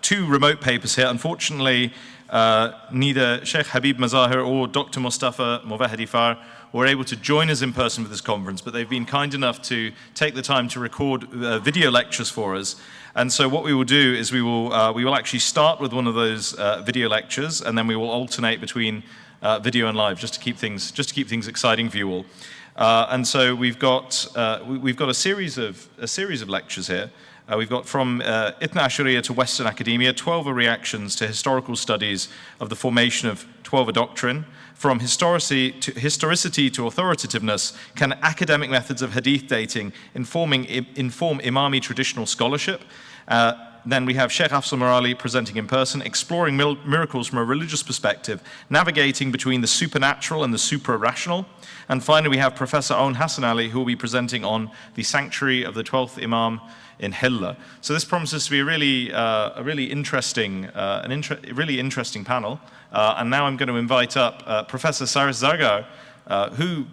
two remote papers here. Unfortunately, neither Sheikh Habib Mazahir or Dr. Mustafa Movahedi were able to join us in person for this conference, but they've been kind enough to take the time to record video lectures for us. And so what we will do is we will actually start with one of those video lectures, and then we will alternate between video and live, just to keep things exciting for you all. And so we've got a series of lectures here. We've got from Ithna Ashariya to Western academia, 12 reactions to historical studies of the formation of 12 doctrine. From historicity to authoritativeness, can academic methods of hadith dating inform Imami traditional scholarship? Then we have Sheikh Afzal Marali presenting in person, exploring miracles from a religious perspective, navigating between the supernatural and the supra-rational. And finally, we have Professor Aoun Hassan Ali, who will be presenting on the sanctuary of the 12th Imam in Hilla. So this promises to be a really interesting panel. And now I'm going to invite up Professor Cyrus Zargar, who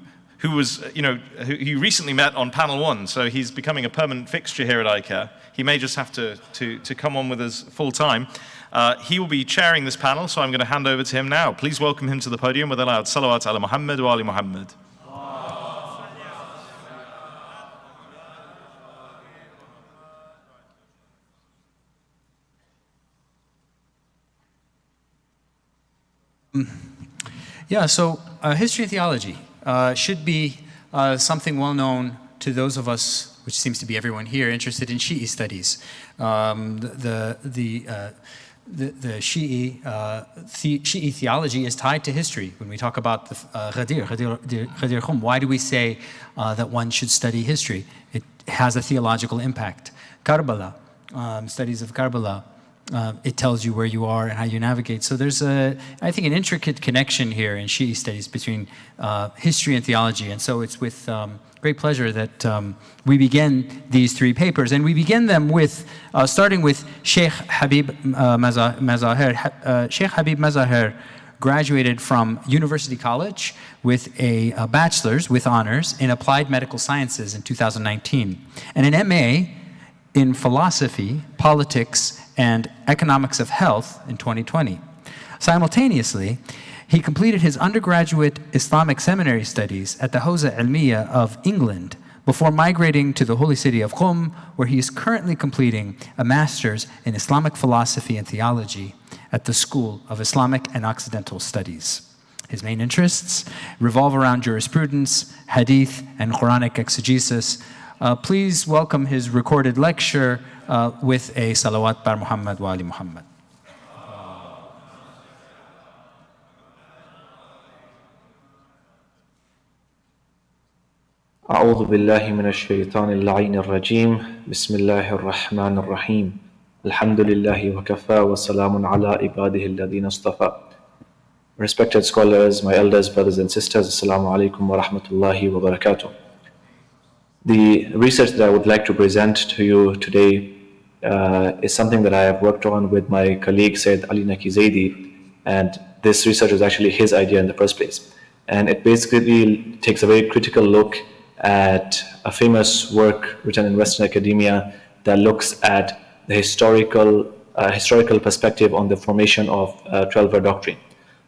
recently met on panel 1, so he's becoming a permanent fixture here at ICAIR. He may just have to come on with us full time. He will be chairing this panel, so I'm going to hand over to him now. Please welcome him to the podium with a loud salawat ala Muhammad wa ali Muhammad. Yeah, so history and theology should be something well known to those of us, which seems to be everyone here, interested in Shia studies. The Shia theology is tied to history. When we talk about the Ghadir Khum, why do we say that one should study history? It has a theological impact. Karbala, studies of Karbala, it tells you where you are and how you navigate. So there's I think, an intricate connection here in Shia studies between history and theology. And so it's with great pleasure that we begin these three papers. And we begin them with, starting with Sheikh Habib Mazahir. Sheikh Habib Mazahir graduated from University College with a bachelor's with honors in applied medical sciences in 2019, and an MA in philosophy, politics, and economics of health in 2020. Simultaneously, he completed his undergraduate Islamic seminary studies at the Hawza Ilmiya of England before migrating to the holy city of Qum, where he is currently completing a master's in Islamic philosophy and theology at the School of Islamic and Occidental Studies. His main interests revolve around jurisprudence, hadith, and Quranic exegesis. Please welcome his recorded lecture with a salawat bar Muhammad wa ali Muhammad. أعوذ بالله من الشيطان اللعين الرجيم بسم الله الرحمن الرحيم الحمد لله وكفى وسلام على عباده الذين اصطفى. Respected scholars, my elders, brothers and sisters, Assalamu alaikum wa rahmatullahi wa barakatuh. The research that I would like to present to you today is something that I have worked on with my colleague Sayyid Ali Naki Zaidi, and this research was actually his idea in the first place. And it basically takes a very critical look at a famous work written in Western academia that looks at the historical perspective on the formation of 12-er doctrine.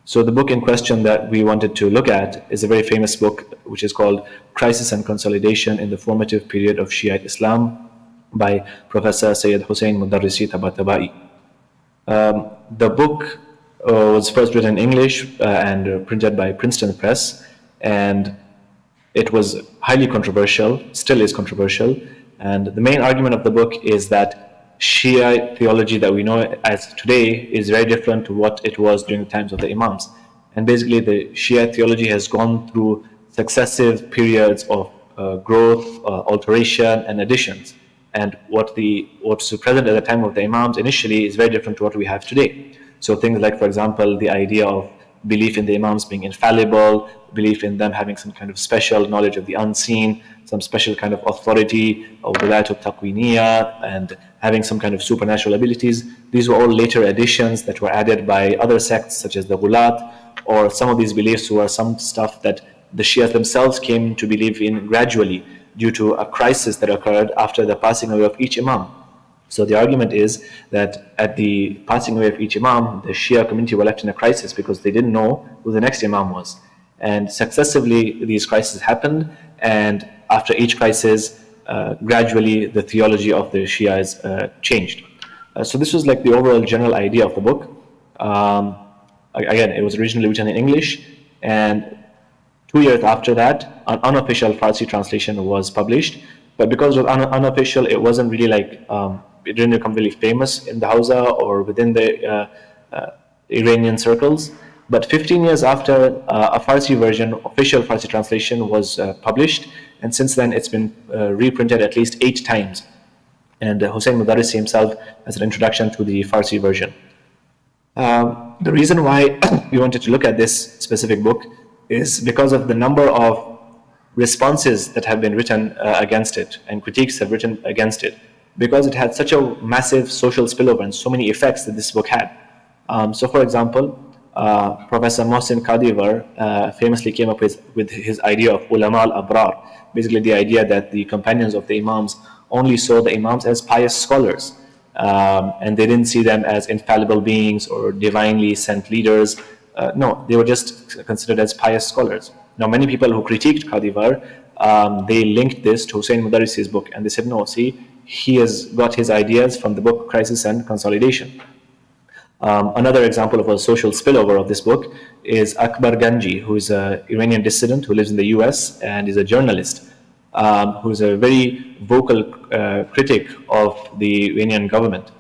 So the book in question that we wanted to look at is a very famous book, which is called Crisis and Consolidation in the Formative Period of Shiite Islam by Professor Sayyid Hussein Mudarrisi Tabatabai. The book was first written in English and printed by Princeton Press, and it was highly controversial, still is controversial. And the main argument of the book is that Shia theology that we know as today is very different to what it was during the times of the Imams. And basically the Shia theology has gone through successive periods of growth, alteration, and additions. And what was present at the time of the Imams initially is very different to what we have today. So things like, for example, the idea of belief in the Imams being infallible, belief in them having some kind of special knowledge of the unseen, some special kind of authority, or wilayat taqwiniya, and having some kind of supernatural abilities. These were all later additions that were added by other sects such as the Ghulat, or some of these beliefs were some stuff that the Shias themselves came to believe in gradually due to a crisis that occurred after the passing away of each Imam. So the argument is that at the passing away of each Imam, the Shia community were left in a crisis because they didn't know who the next Imam was. And successively, these crises happened, and after each crisis, gradually the theology of the Shia is changed. So this was like the overall general idea of the book. Again, it was originally written in English, and 2 years after that, an unofficial Farsi translation was published. But because it was unofficial, it wasn't really like, it didn't become really famous in the Hausa or within the Iranian circles. But 15 years after, a Farsi version, official Farsi translation was published, and since then it's been reprinted at least 8 times. And Hussein Mudarrisi himself has an introduction to the Farsi version. The reason why we wanted to look at this specific book is because of the number of responses that have been written against it, and critiques have written against it, because it had such a massive social spillover and so many effects that this book had. So for example, Professor Mohsin Kadivar famously came up with his idea of ulama al-abrar, basically the idea that the companions of the Imams only saw the Imams as pious scholars, and they didn't see them as infallible beings or divinely sent leaders. No, they were just considered as pious scholars. Now, many people who critiqued Kadivar, they linked this to Hussein Mudarrisi's book, and they said, no, see, he has got his ideas from the book Crisis and Consolidation. Another example of a social spillover of this book is Akbar Ganji, who is an Iranian dissident who lives in the US and is a journalist, who is a very vocal critic of the Iranian government.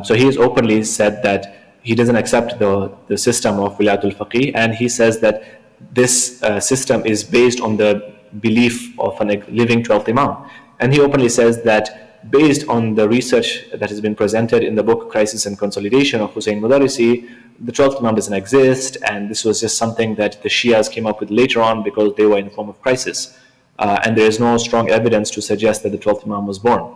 So he has openly said that he doesn't accept the system of Wilayatul Faqih, and he says that this system is based on the belief of a living 12th Imam. And he openly says that based on the research that has been presented in the book Crisis and Consolidation of Hussein Mudarrisi, the 12th Imam doesn't exist, and this was just something that the Shias came up with later on because they were in a form of crisis. And there is no strong evidence to suggest that the 12th Imam was born.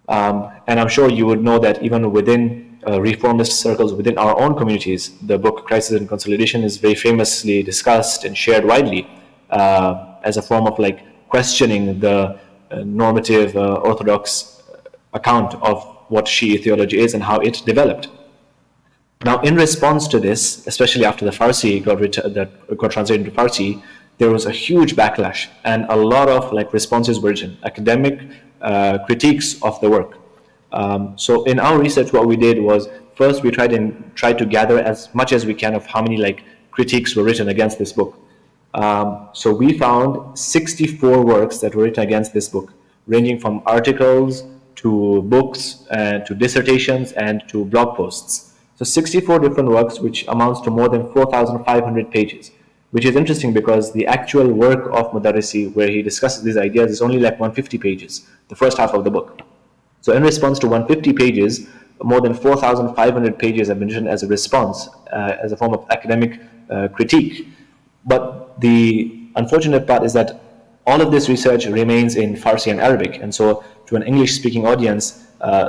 And I'm sure you would know that even within reformist circles within our own communities, the book Crisis and Consolidation is very famously discussed and shared widely as a form of like questioning the normative orthodox account of what Shia theology is and how it developed. Now, in response to this, especially after the Farsi got translated into Farsi, there was a huge backlash, and a lot of like responses were written, academic critiques of the work. So in our research, what we did was, first we tried to gather as much as we can of how many like critiques were written against this book. So we found 64 works that were written against this book, ranging from articles to books to dissertations and to blog posts. So 64 different works, which amounts to more than 4,500 pages, which is interesting because the actual work of Mudarrisi, where he discusses these ideas, is only like 150 pages, the first half of the book. So in response to 150 pages, more than 4,500 pages have been written as a response, as a form of academic critique. But the unfortunate part is that all of this research remains in Farsi and Arabic. And so to an English-speaking audience,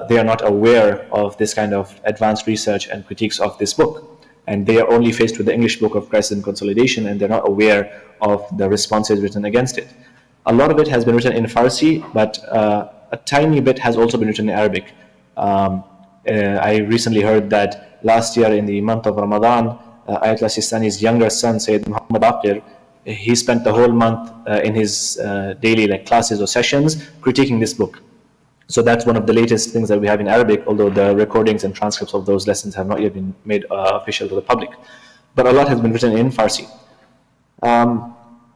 they are not aware of this kind of advanced research and critiques of this book. And they are only faced with the English book of Crisis and Consolidation, and they're not aware of the responses written against it. A lot of it has been written in Farsi, but a tiny bit has also been written in Arabic. I recently heard that last year in the month of Ramadan, Ayatollah Sistani's younger son, Sayyid Muhammad Aqir, he spent the whole month in his daily classes or sessions critiquing this book. So that's one of the latest things that we have in Arabic, although the recordings and transcripts of those lessons have not yet been made official to the public. But a lot has been written in Farsi.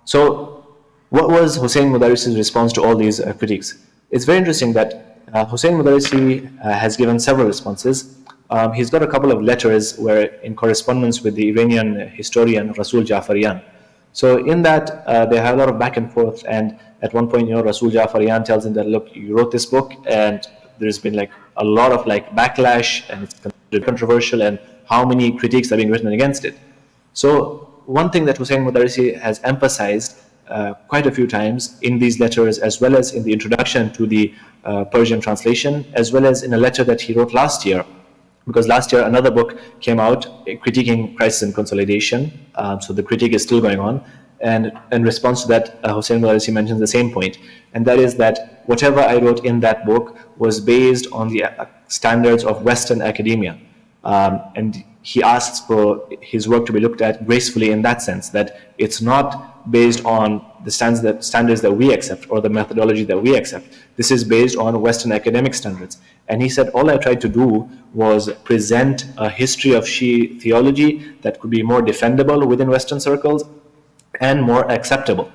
So what was Hussein Mudarrisi's response to all these critiques? It's very interesting that Hussein Mudarrisi has given several responses. He's got a couple of letters where in correspondence with the Iranian historian Rasul Jafarian. So in that, they have a lot of back and forth, and at one point, Rasul Jafarian tells him that, look, you wrote this book, and there's been a lot of backlash, and it's controversial, and how many critiques are being written against it. So one thing that Hussein Mudarrisi has emphasized quite a few times in these letters, as well as in the introduction to the Persian translation, as well as in a letter that he wrote last year, because last year another book came out critiquing Crisis and Consolidation, so the critique is still going on. And in response to that, Hussein Mudarrisi mentions the same point, and that is that whatever I wrote in that book was based on the standards of Western academia. And he asks for his work to be looked at gracefully in that sense, that it's not based on the standards that we accept or the methodology that we accept. This is based on Western academic standards. And he said, all I tried to do was present a history of Shia theology that could be more defendable within Western circles and more acceptable.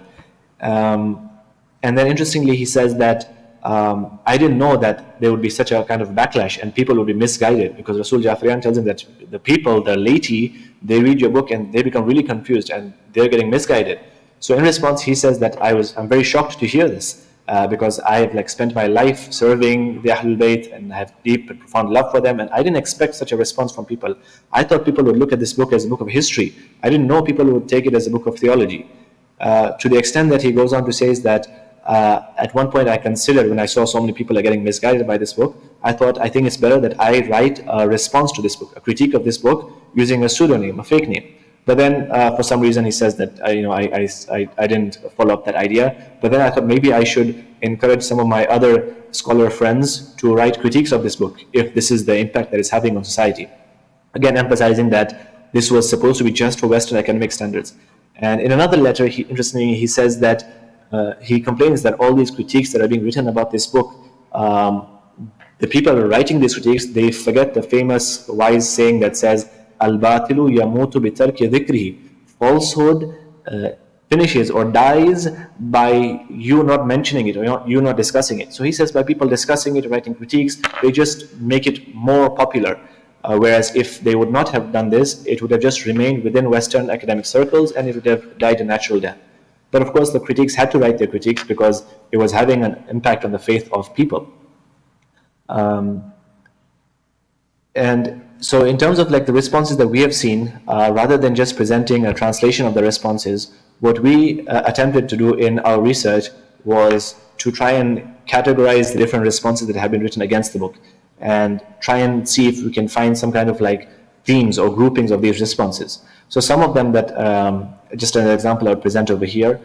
And then interestingly, he says that I didn't know that there would be such a kind of backlash and people would be misguided, because Rasul Jafarian tells him that the people, the laity, they read your book and they become really confused and they're getting misguided. So in response, he says that I'm very shocked to hear this because I've spent my life serving the Ahlul Bayt and I have deep and profound love for them, and I didn't expect such a response from people. I thought people would look at this book as a book of history. I didn't know people would take it as a book of theology. To the extent that he goes on to say is that at one point I considered, when I saw so many people are getting misguided by this book, I think it's better that I write a response to this book, a critique of this book, using a pseudonym, a fake name. But then for some reason he says that I didn't follow up that idea. But then I thought maybe I should encourage some of my other scholar friends to write critiques of this book, if this is the impact that it's having on society. Again, emphasizing that this was supposed to be just for Western academic standards. And in another letter, interestingly, he says that he complains that all these critiques that are being written about this book, the people who are writing these critiques, they forget the famous wise saying that says, Al-batilu yamutu bitarki dhikrihi. Falsehood finishes or dies by you not mentioning it, or you not discussing it. So he says by people discussing it, writing critiques, they just make it more popular. Whereas if they would not have done this, it would have just remained within Western academic circles and it would have died a natural death. But of course, the critics had to write their critiques because it was having an impact on the faith of people. And so in terms of the responses that we have seen, rather than just presenting a translation of the responses, what we attempted to do in our research was to try and categorize the different responses that have been written against the book and try and see if we can find some kind of themes or groupings of these responses. So some of them that, just an example I'll present over here,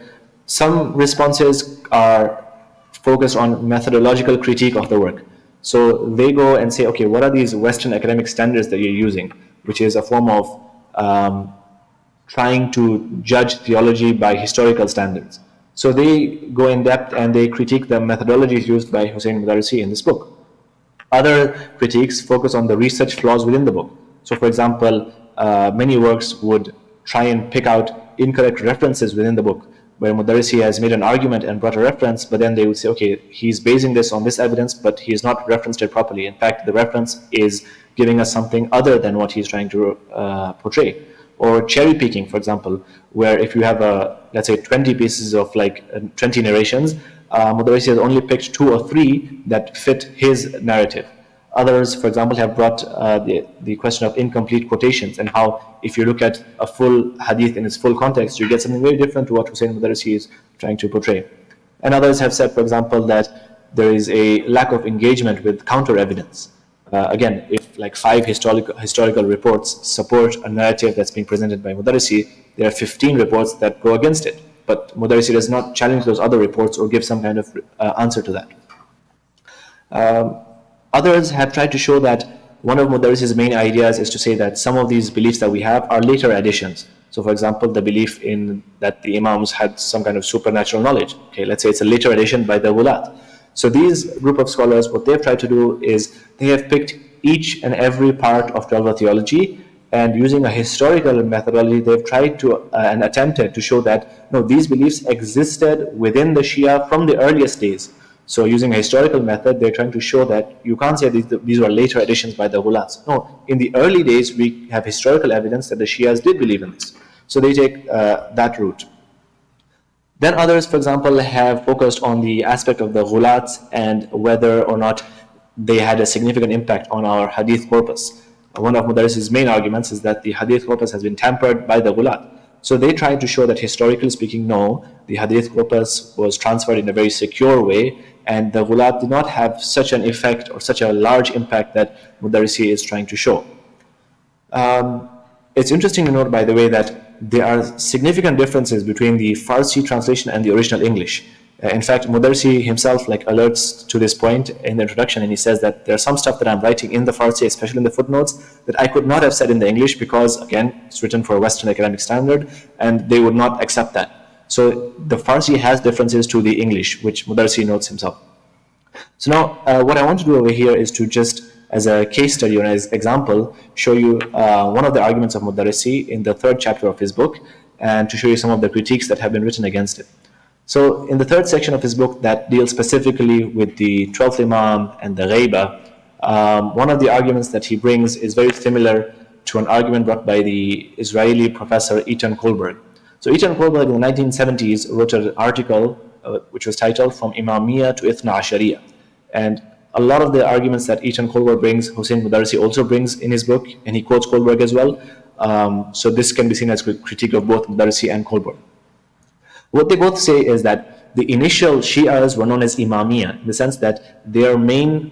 some responses are focused on methodological critique of the work. So they go and say, okay, what are these Western academic standards that you're using, which is a form of trying to judge theology by historical standards. So they go in depth and they critique the methodologies used by Hussein Mudarrisi in this book. Other critiques focus on the research flaws within the book. So for example, many works would try and pick out incorrect references within the book, where Mudarrisi has made an argument and brought a reference, but then they would say, okay, he's basing this on this evidence, but he's not referenced it properly. In fact, the reference is giving us something other than what he's trying to portray. Or cherry picking, for example, where if you have, let's say 20 pieces of 20 narrations, Mudarrisi has only picked 2 or 3 that fit his narrative. Others, for example, have brought the question of incomplete quotations and how if you look at a full hadith in its full context, you get something very different to what Hussein Mudarrisi is trying to portray. And others have said, for example, that there is a lack of engagement with counter evidence. Again, if 5 historical reports support a narrative that's being presented by Mudarrisi, there are 15 reports that go against it. But Mudarrisi does not challenge those other reports or give some kind of answer to that. Others have tried to show that one of Mudarrisi's main ideas is to say that some of these beliefs that we have are later additions. So for example, the belief in that the Imams had some kind of supernatural knowledge. Okay, let's say it's a later addition by the Ghulat. So these group of scholars, what they've tried to do is they have picked each and every part of 12 theology, and using a historical methodology, they've tried to and attempted to show that no, these beliefs existed within the Shia from the earliest days. So using a historical method, they're trying to show that you can't say these were later additions by the Ghulats. No, in the early days, we have historical evidence that the Shias did believe in this. So they take that route. Then others, for example, have focused on the aspect of the Ghulats and whether or not they had a significant impact on our Hadith corpus. One of Mudarrisi's main arguments is that the Hadith corpus has been tampered by the Ghulat. So they tried to show that historically speaking, no, the Hadith corpus was transferred in a very secure way, and the Ghulat did not have such an effect or such a large impact that Mudarrisi is trying to show. It's interesting to note, by the way, that there are significant differences between the Farsi translation and the original English. In fact, Mudarsi himself alerts to this point in the introduction, and he says that there's some stuff that I'm writing in the Farsi, especially in the footnotes, that I could not have said in the English because, again, it's written for a Western academic standard, and they would not accept that. So the Farsi has differences to the English, which Mudarsi notes himself. So now, what I want to do over here is to just, as a case study or as example, show you one of the arguments of Mudarsi in the 3rd chapter of his book, and to show you some of the critiques that have been written against it. So in the 3rd section of his book that deals specifically with the 12th Imam and the Ghaiba, one of the arguments that he brings is very similar to an argument brought by the Israeli professor Eitan Kohlberg. So Eitan Kohlberg in the 1970s wrote an article which was titled From Imamiyya to Ithna Ashariya. And a lot of the arguments that Eitan Kohlberg brings, Hussein Mudarsi also brings in his book, and he quotes Kohlberg as well. So this can be seen as a critique of both Mudarsi and Kohlberg. What they both say is that the initial Shias were known as Imamiyya, in the sense that their main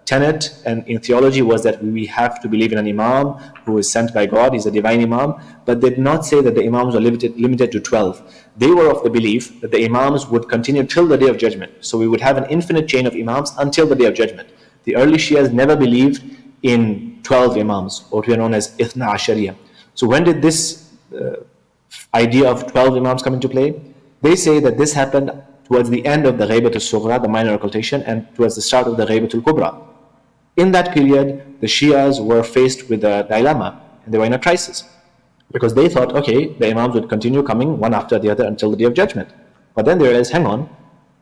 tenet and in theology was that we have to believe in an Imam who is sent by God, he's a divine Imam, but they did not say that the Imams were limited to 12. They were of the belief that the Imams would continue till the Day of Judgment. So we would have an infinite chain of Imams until the Day of Judgment. The early Shias never believed in 12 Imams, or what we are known as Ithna Ashariya. So when did this idea of 12 Imams come into play? They say that this happened towards the end of the Ghaibat al-Sughra, the minor occultation, and towards the start of the Ghaibat al-Kubra. In that period, the Shias were faced with a dilemma, and they were in a crisis, because they thought, okay, the Imams would continue coming one after the other until the Day of Judgment. But then they realized, hang on,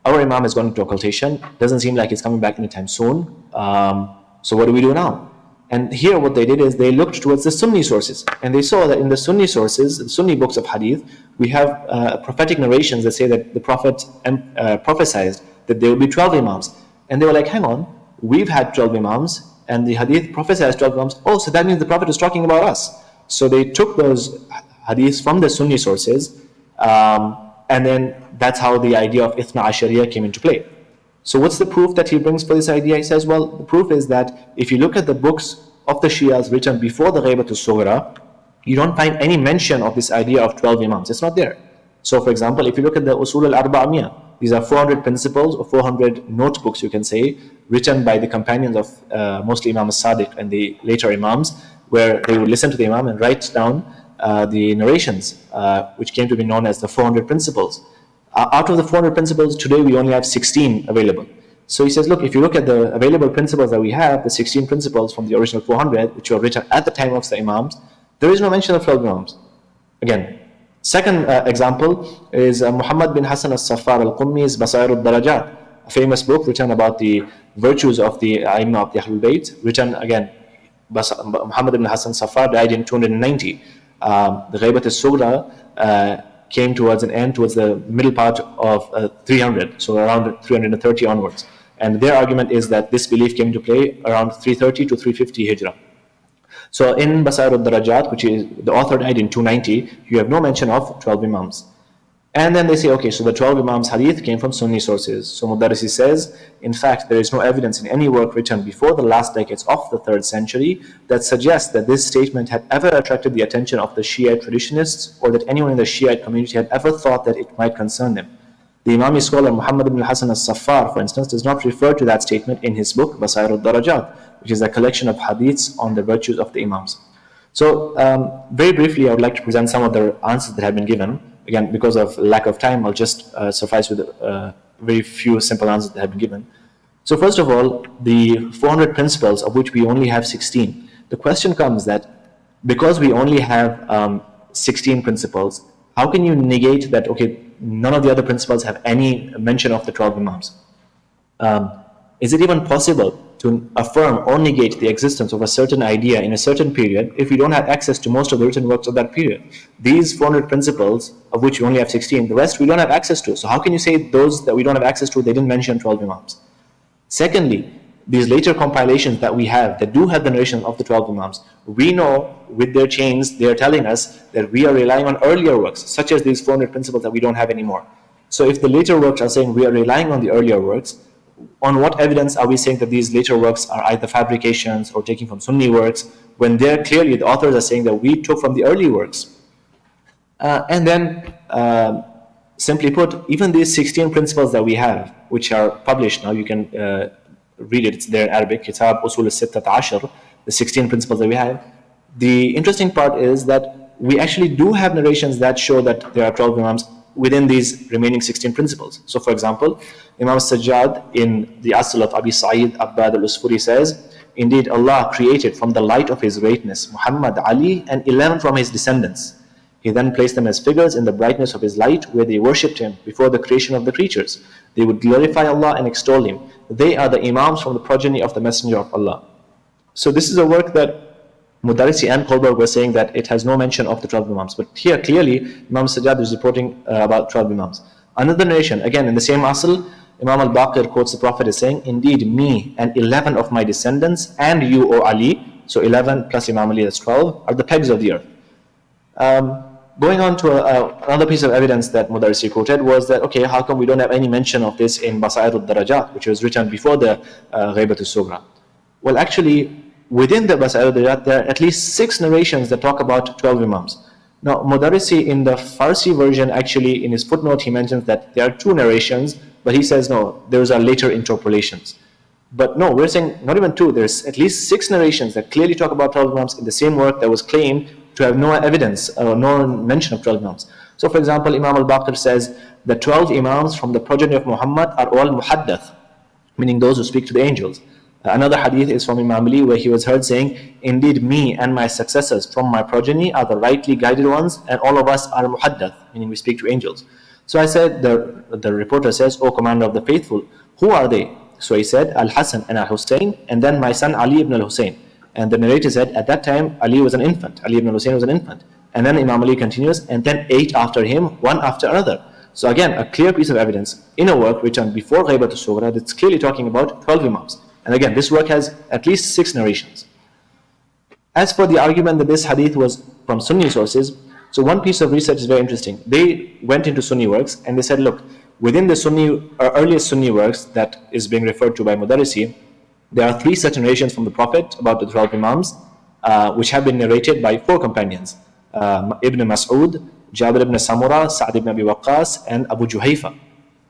our Imam has gone into occultation, doesn't seem like he's coming back anytime soon, so what do we do now? And here what they did is they looked towards the Sunni sources, and they saw that in the Sunni sources, the Sunni books of Hadith, we have prophetic narrations that say that the Prophet prophesied that there will be 12 Imams. And they were like, hang on, we've had 12 Imams, and the Hadith prophesies 12 Imams. Oh, so that means the Prophet is talking about us. So they took those Hadiths from the Sunni sources, and then that's how the idea of Ithna Ashariya came into play. So what's the proof that he brings for this idea? He says, well, the proof is that if you look at the books of the Shias written before the Ghaibat al-Sughra, you don't find any mention of this idea of 12 Imams. It's not there. So for example, if you look at the Usul al-Arba'amiyya, these are 400 principles or 400 notebooks, you can say, written by the companions of mostly Imam al-Sadiq and the later Imams, where they would listen to the Imam and write down the narrations, which came to be known as the 400 principles. Out of the 400 principles, today we only have 16 available. So he says, look, if you look at the available principles that we have, the 16 principles from the original 400, which were written at the time of the Imams, there is no mention of 12 Imams. Again, second example is Muhammad bin Hassan al-Saffar al-Qummi's Basair al-Darajat, a famous book written about the virtues of the Aimma of the Ahlul Bayt, written again, Muhammad bin Hassan al-Saffar died in 290. The Ghaibat al-Sughra came towards an end, towards the middle part of 300, so around 330 onwards. And their argument is that this belief came into play around 330 to 350 Hijrah. So in Basair al-Darajat, which is, the author died in 290, you have no mention of 12 Imams. And then they say, okay, so the 12 Imams hadith came from Sunni sources. So Mudarrisi says, in fact, there is no evidence in any work written before the last decades of the 3rd century that suggests that this statement had ever attracted the attention of the Shiite traditionists, or that anyone in the Shiite community had ever thought that it might concern them. The Imami scholar Muhammad ibn Hassan al-Saffar, for instance, does not refer to that statement in his book, Basair al-Darajat, which is a collection of hadiths on the virtues of the Imams. So, very briefly, I would like to present some of the answers that have been given. Again, because of lack of time, I'll just suffice with very few simple answers that have been given. So first of all, the 400 principles, of which we only have 16. The question comes that because we only have 16 principles, how can you negate that, okay, none of the other principles have any mention of the 12 Imams? Is it even possible to affirm or negate the existence of a certain idea in a certain period if we don't have access to most of the written works of that period? These 400 principles, of which we only have 16, the rest we don't have access to. So how can you say those that we don't have access to, they didn't mention 12 Imams? Secondly, these later compilations that we have, that do have the narration of the 12 Imams, we know with their chains, they are telling us that we are relying on earlier works, such as these 400 principles that we don't have anymore. So if the later works are saying we are relying on the earlier works, on what evidence are we saying that these later works are either fabrications or taking from Sunni works, when there clearly the authors are saying that we took from the early works? And then, simply put, even these 16 principles that we have, which are published now, you can read it, it's there in Arabic, Kitab Usul al-Sittat Ashar, the 16 principles that we have. The interesting part is that we actually do have narrations that show that there are 12 Imams within these remaining 16 principles. So for example, Imam Sajjad in the Asl of Abi Sa'id Abbad al-Usfuri says, indeed Allah created from the light of His greatness Muhammad, Ali and 11 from his descendants. He then placed them as figures in the brightness of His light where they worshipped Him before the creation of the creatures. They would glorify Allah and extol Him. They are the Imams from the progeny of the Messenger of Allah. So this is a work that Mudarrisi and Kohlberg were saying that it has no mention of the 12 Imams. But here clearly Imam Sajjad is reporting about 12 Imams. Another narration, again in the same Asl, Imam al-Baqir quotes the Prophet as saying, indeed me and 11 of my descendants and you, O Ali, so 11 plus Imam Ali, that's 12, are the pegs of the earth. Going on to another piece of evidence that Mudarrisi quoted was that, okay, how come we don't have any mention of this in Basair al-Darajat, which was written before the Ghaibat al-Sughra? Well, actually, within the Basair al-Darajat, there are at least 6 narrations that talk about 12 Imams. Now, Mudarrisi in the Farsi version, actually, in his footnote, he mentions that there are 2 narrations, but he says, no, those are later interpolations. But no, we're saying not even 2, there's at least 6 narrations that clearly talk about 12 Imams in the same work that was claimed to have no evidence or no mention of 12 Imams. So for example, Imam al-Baqir says, the 12 Imams from the progeny of Muhammad are all muhaddath, meaning those who speak to the angels. Another hadith is from Imam Ali where he was heard saying, indeed me and my successors from my progeny are the rightly guided ones and all of us are muhaddath, meaning we speak to angels. So I said, the reporter says, O Commander of the Faithful, who are they? So he said, Al-Hasan and Al-Hussein and then my son Ali ibn al-Hussein. And the narrator said, at that time, Ali was an infant. Ali ibn al-Hussein was an infant. And then Imam Ali continues, and then 8 after him, one after another. So again, a clear piece of evidence in a work written before Ghaibat al-Sughra that's clearly talking about 12 Imams. And again, this work has at least 6 narrations. As for the argument that this hadith was from Sunni sources, so one piece of research is very interesting. They went into Sunni works and they said, look, within the Sunni or earliest Sunni works that is being referred to by Mudarrisi, there are 3 such narrations from the Prophet about the 12 Imams, which have been narrated by 4 companions, Ibn Mas'ud, Jabir ibn Samura, Sa'd ibn Abi Waqqas, and Abu Juhayfa.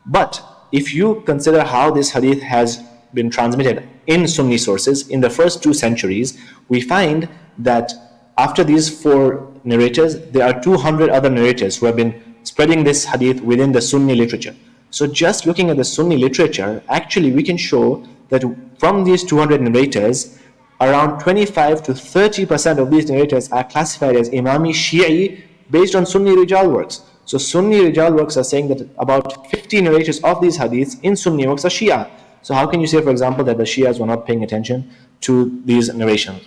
But if you consider how this hadith has been transmitted in Sunni sources in the first 2 centuries, we find that after these 4 narrators, there are 200 other narrators who have been spreading this hadith within the Sunni literature. So just looking at the Sunni literature, actually we can show that from these 200 narrators, around 25 to 30% of these narrators are classified as Imami Shi'i based on Sunni Rijal works. So Sunni Rijal works are saying that about 50 narrators of these hadiths in Sunni works are Shia. So how can you say, for example, that the Shias were not paying attention to these narrations?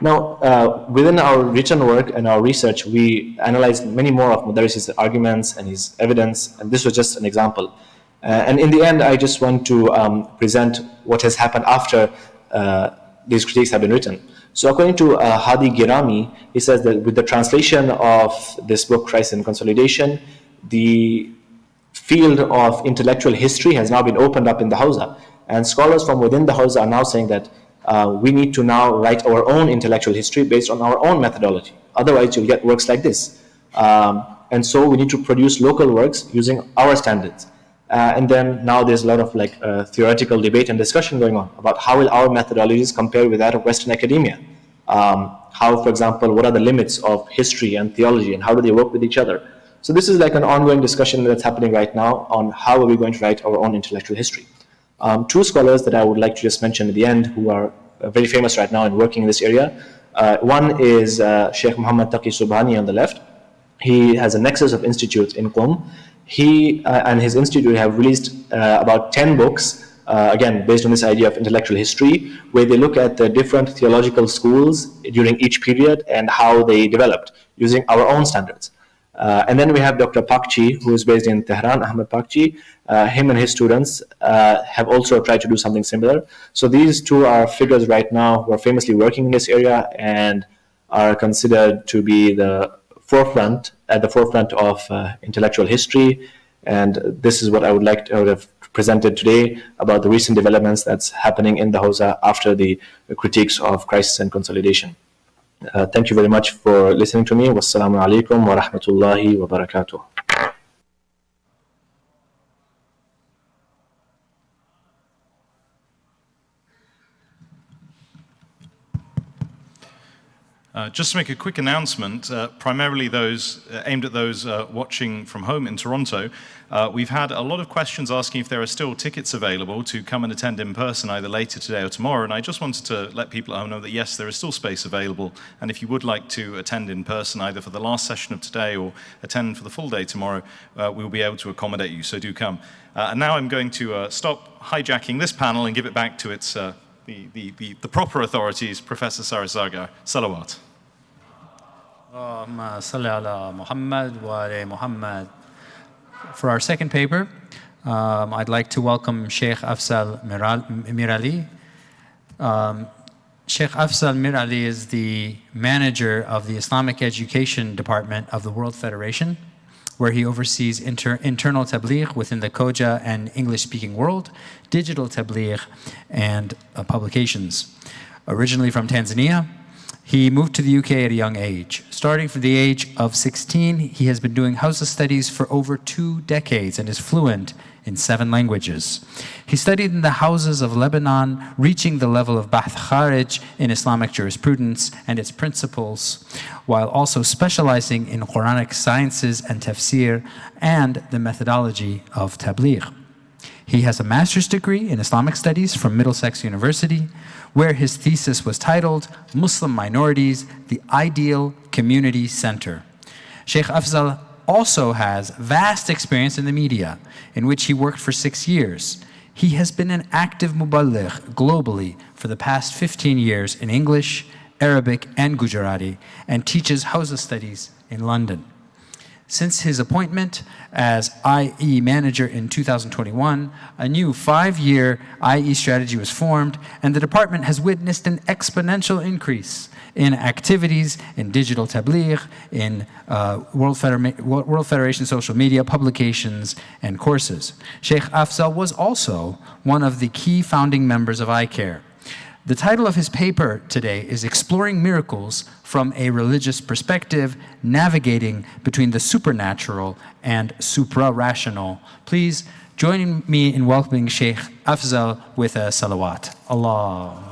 Now, within our written work and our research, we analyzed many more of Mudarrisi's arguments and his evidence, and this was just an example. And in the end, I just want to present what has happened after these critiques have been written. So according to Hadi Girami, he says that with the translation of this book, Crisis and Consolidation, the field of intellectual history has now been opened up in the Hausa. And scholars from within the Hausa are now saying that we need to now write our own intellectual history based on our own methodology. Otherwise, you'll get works like this. And so we need to produce local works using our standards. And then now there's a lot of theoretical debate and discussion going on about how will our methodologies compare with that of Western academia. How, for example, what are the limits of history and theology and how do they work with each other? So this is like an ongoing discussion that's happening right now on how are we going to write our own intellectual history. 2 scholars that I would like to just mention at the end who are very famous right now and working in this area. One is Sheikh Muhammad Taqi Subhani on the left. He has a nexus of institutes in Qom. He and his institute have released about 10 books, again, based on this idea of intellectual history, where they look at the different theological schools during each period and how they developed using our own standards. And then we have Dr. Pakchi, who is based in Tehran, Ahmed Pakchi. Him and his students have also tried to do something similar. So these 2 are figures right now who are famously working in this area and are considered to be at the forefront of intellectual history. And this is what I would like to have presented today about the recent developments that's happening in the Hausa after the critiques of Crisis and Consolidation. Thank you very much for listening to me. Wassalamu alaikum wa rahmatullahi wa barakatuh. Just to make a quick announcement, primarily those aimed at those watching from home in Toronto, we've had a lot of questions asking if there are still tickets available to come and attend in person either later today or tomorrow, and I just wanted to let people at home know that yes, there is still space available, and if you would like to attend in person either for the last session of today or attend for the full day tomorrow, we'll be able to accommodate you, so do come. And now I'm going to stop hijacking this panel and give it back to its the proper authorities, Professor Sarasagar. Salawat. For our second paper, I'd like to welcome Sheikh Afzal Mirali. Sheikh Afzal Mirali is the manager of the Islamic Education Department of the World Federation, where he oversees internal tabligh within the Khoja and English-speaking world, digital tabligh, and publications. Originally from Tanzania, he moved to the UK at a young age. Starting from the age of 16, he has been doing Hausa studies for over 2 decades and is fluent in 7 languages. He studied in the houses of Lebanon, reaching the level of Bahth Kharij in Islamic jurisprudence and its principles, while also specializing in Quranic sciences and tafsir and the methodology of tabligh. He has a master's degree in Islamic studies from Middlesex University, where his thesis was titled Muslim Minorities, the Ideal Community Center. Sheikh Afzal also has vast experience in the media, in which he worked for 6 years. He has been an active muballigh globally for the past 15 years in English, Arabic, and Gujarati, and teaches Hausa studies in London. Since his appointment as IE manager in 2021, a new 5-year IE strategy was formed, and the department has witnessed an exponential increase in activities in digital tabligh, in World Federation social media, publications, and courses. Sheikh Afzal was also one of the key founding members of ICAIR. The title of his paper today is Exploring Miracles from a Religious Perspective, Navigating Between the Supernatural and Supra-Rational. Please join me in welcoming Sheikh Afzal with a salawat. Allah.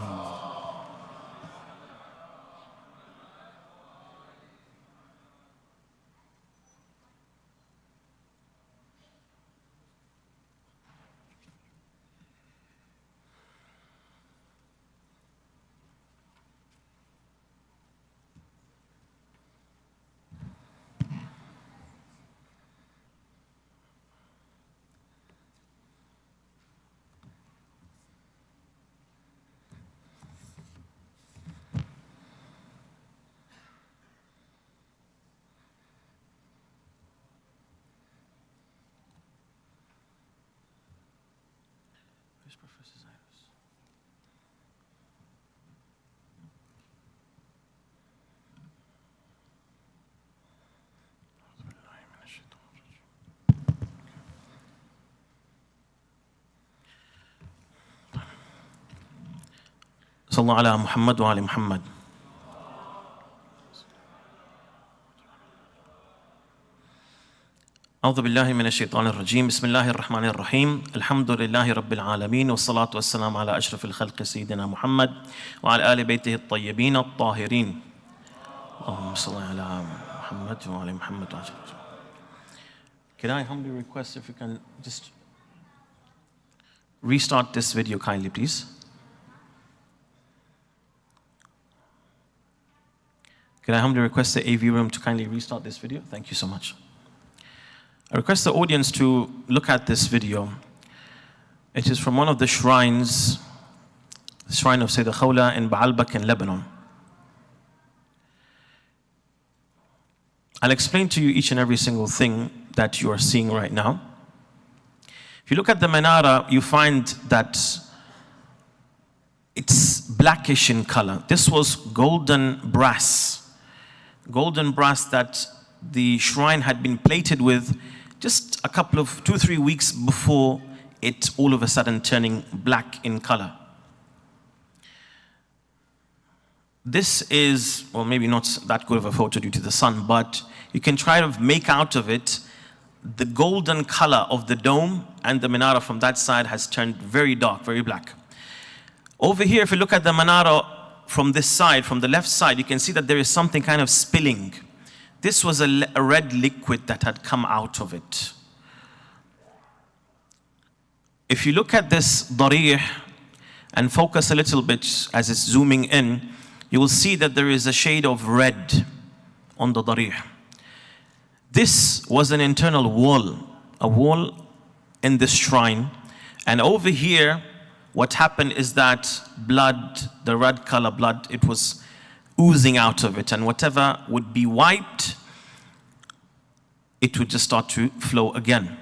صلى على محمد وعلى محمد. أعوذ بالله من الشيطان الرجيم. بسم الله الرحمن الرحيم. الحمد لله رب العالمين والصلاة والسلام على أشرف الخلق سيدنا محمد وعلى آل بيته الطيبين الطاهرين. اللهم صل على محمد وعلى محمد. Can I humbly request if you can just restart this video kindly, please? Can I humbly request the AV room to kindly restart this video? Thank you so much. I request the audience to look at this video. It is from one of the shrines, the shrine of Sayyidah Khawla in Baalbek in Lebanon. I'll explain to you each and every single thing that you are seeing right now. If you look at the menorah, you find that it's blackish in color. This was golden brass that the shrine had been plated with just a couple of 2-3 weeks before it all of a sudden turning black in color. This is, well, maybe not that good of a photo due to the sun, but you can try to make out of it the golden color of the dome, and the menorah from that side has turned very dark, very black. Over here, if you look at the menorah from this side, from the left side, you can see that there is something kind of spilling. This was a red liquid that had come out of it. If you look at this darih and focus a little bit as it's zooming in, you will see that there is a shade of red on the darih. This was an internal wall, a wall in this shrine. And over here, what happened is that blood, the red color blood, it was oozing out of it. And whatever would be wiped, it would just start to flow again.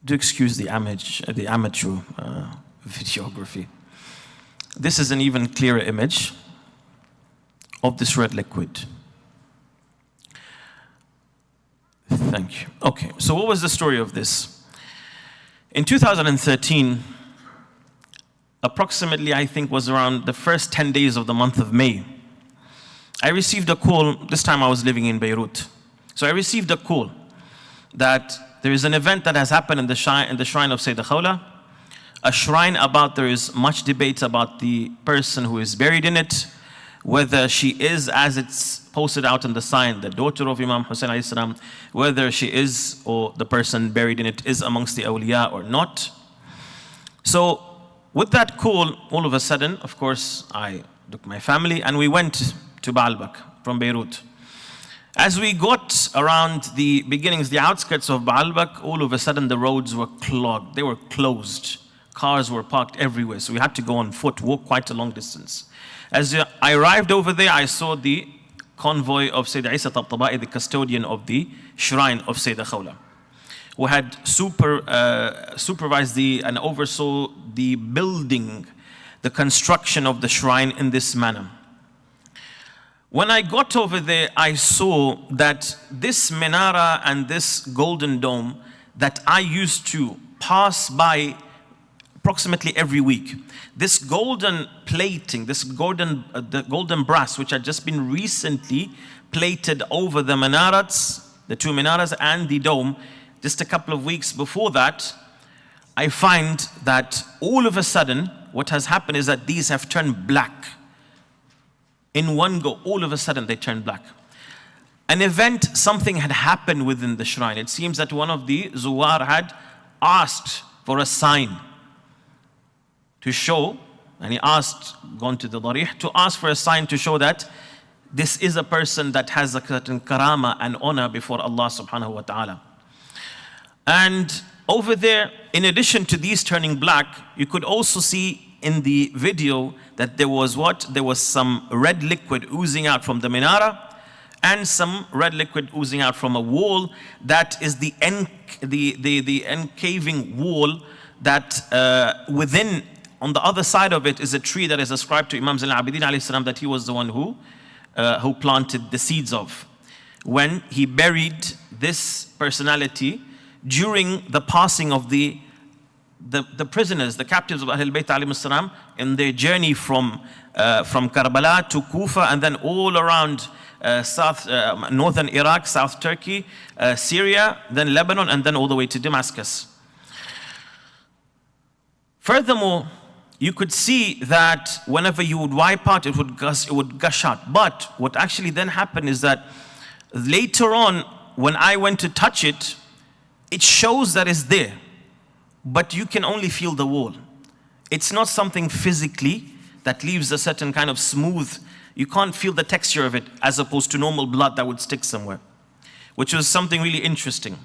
Do excuse the amateur videography. This is an even clearer image of this red liquid. Thank you. Okay, so what was the story of this? In 2013, approximately, I think, was around the first 10 days of the month of May, I received a call. This time I was living in Beirut. So I received a call that there is an event that has happened in the shrine of Sayyidah Khawla, a shrine about, there is much debate about the person who is buried in it, whether she is, as it's posted out in the sign, the daughter of Imam Hussein alayhi salam, whether she is, or the person buried in it is amongst the awliya or not. So with that call, all of a sudden, of course, I took my family and we went to Baalbek from Beirut. As we got around the beginnings, the outskirts of Baalbek, all of a sudden the roads were clogged. They were closed. Cars were parked everywhere, so we had to go on foot, walk quite a long distance. As I arrived over there, I saw the convoy of Sayyid Isa Tabtabai, the custodian of the shrine of Sayyidah Khawla, who had supervised and oversaw the building, the construction of the shrine in this manner. When I got over there, I saw that this menorah and this golden dome that I used to pass by approximately every week, this golden plating, the golden brass, which had just been recently plated over the menorahs, the two menorahs and the dome, just a couple of weeks before that, I find that all of a sudden, what has happened is that these have turned black. In one go, all of a sudden they turned black. An event, something had happened within the shrine. It seems that one of the Zuwar had asked for a sign to show, and he gone to the darih, to ask for a sign to show that this is a person that has a certain karama and honor before Allah subhanahu wa ta'ala. And over there, in addition to these turning black, you could also see in the video that there was what? There was some red liquid oozing out from the menorah and some red liquid oozing out from a wall that is the encaving wall that within, on the other side of it is a tree that is ascribed to Imam Zain al-Abidin alayhi salam, that he was the one who planted the seeds of. When he buried this personality during the passing of the prisoners, the captives of Ahlul Bayt alayhi salam, in their journey from Karbala to Kufa and then all around northern Iraq, South Turkey, Syria, then Lebanon, and then all the way to Damascus. Furthermore, you could see that whenever you would wipe out, it would gush out. But what actually then happened is that later on, when I went to touch it, it shows that it's there, but you can only feel the wall. It's not something physically that leaves a certain kind of smooth, you can't feel the texture of it as opposed to normal blood that would stick somewhere, which was something really interesting.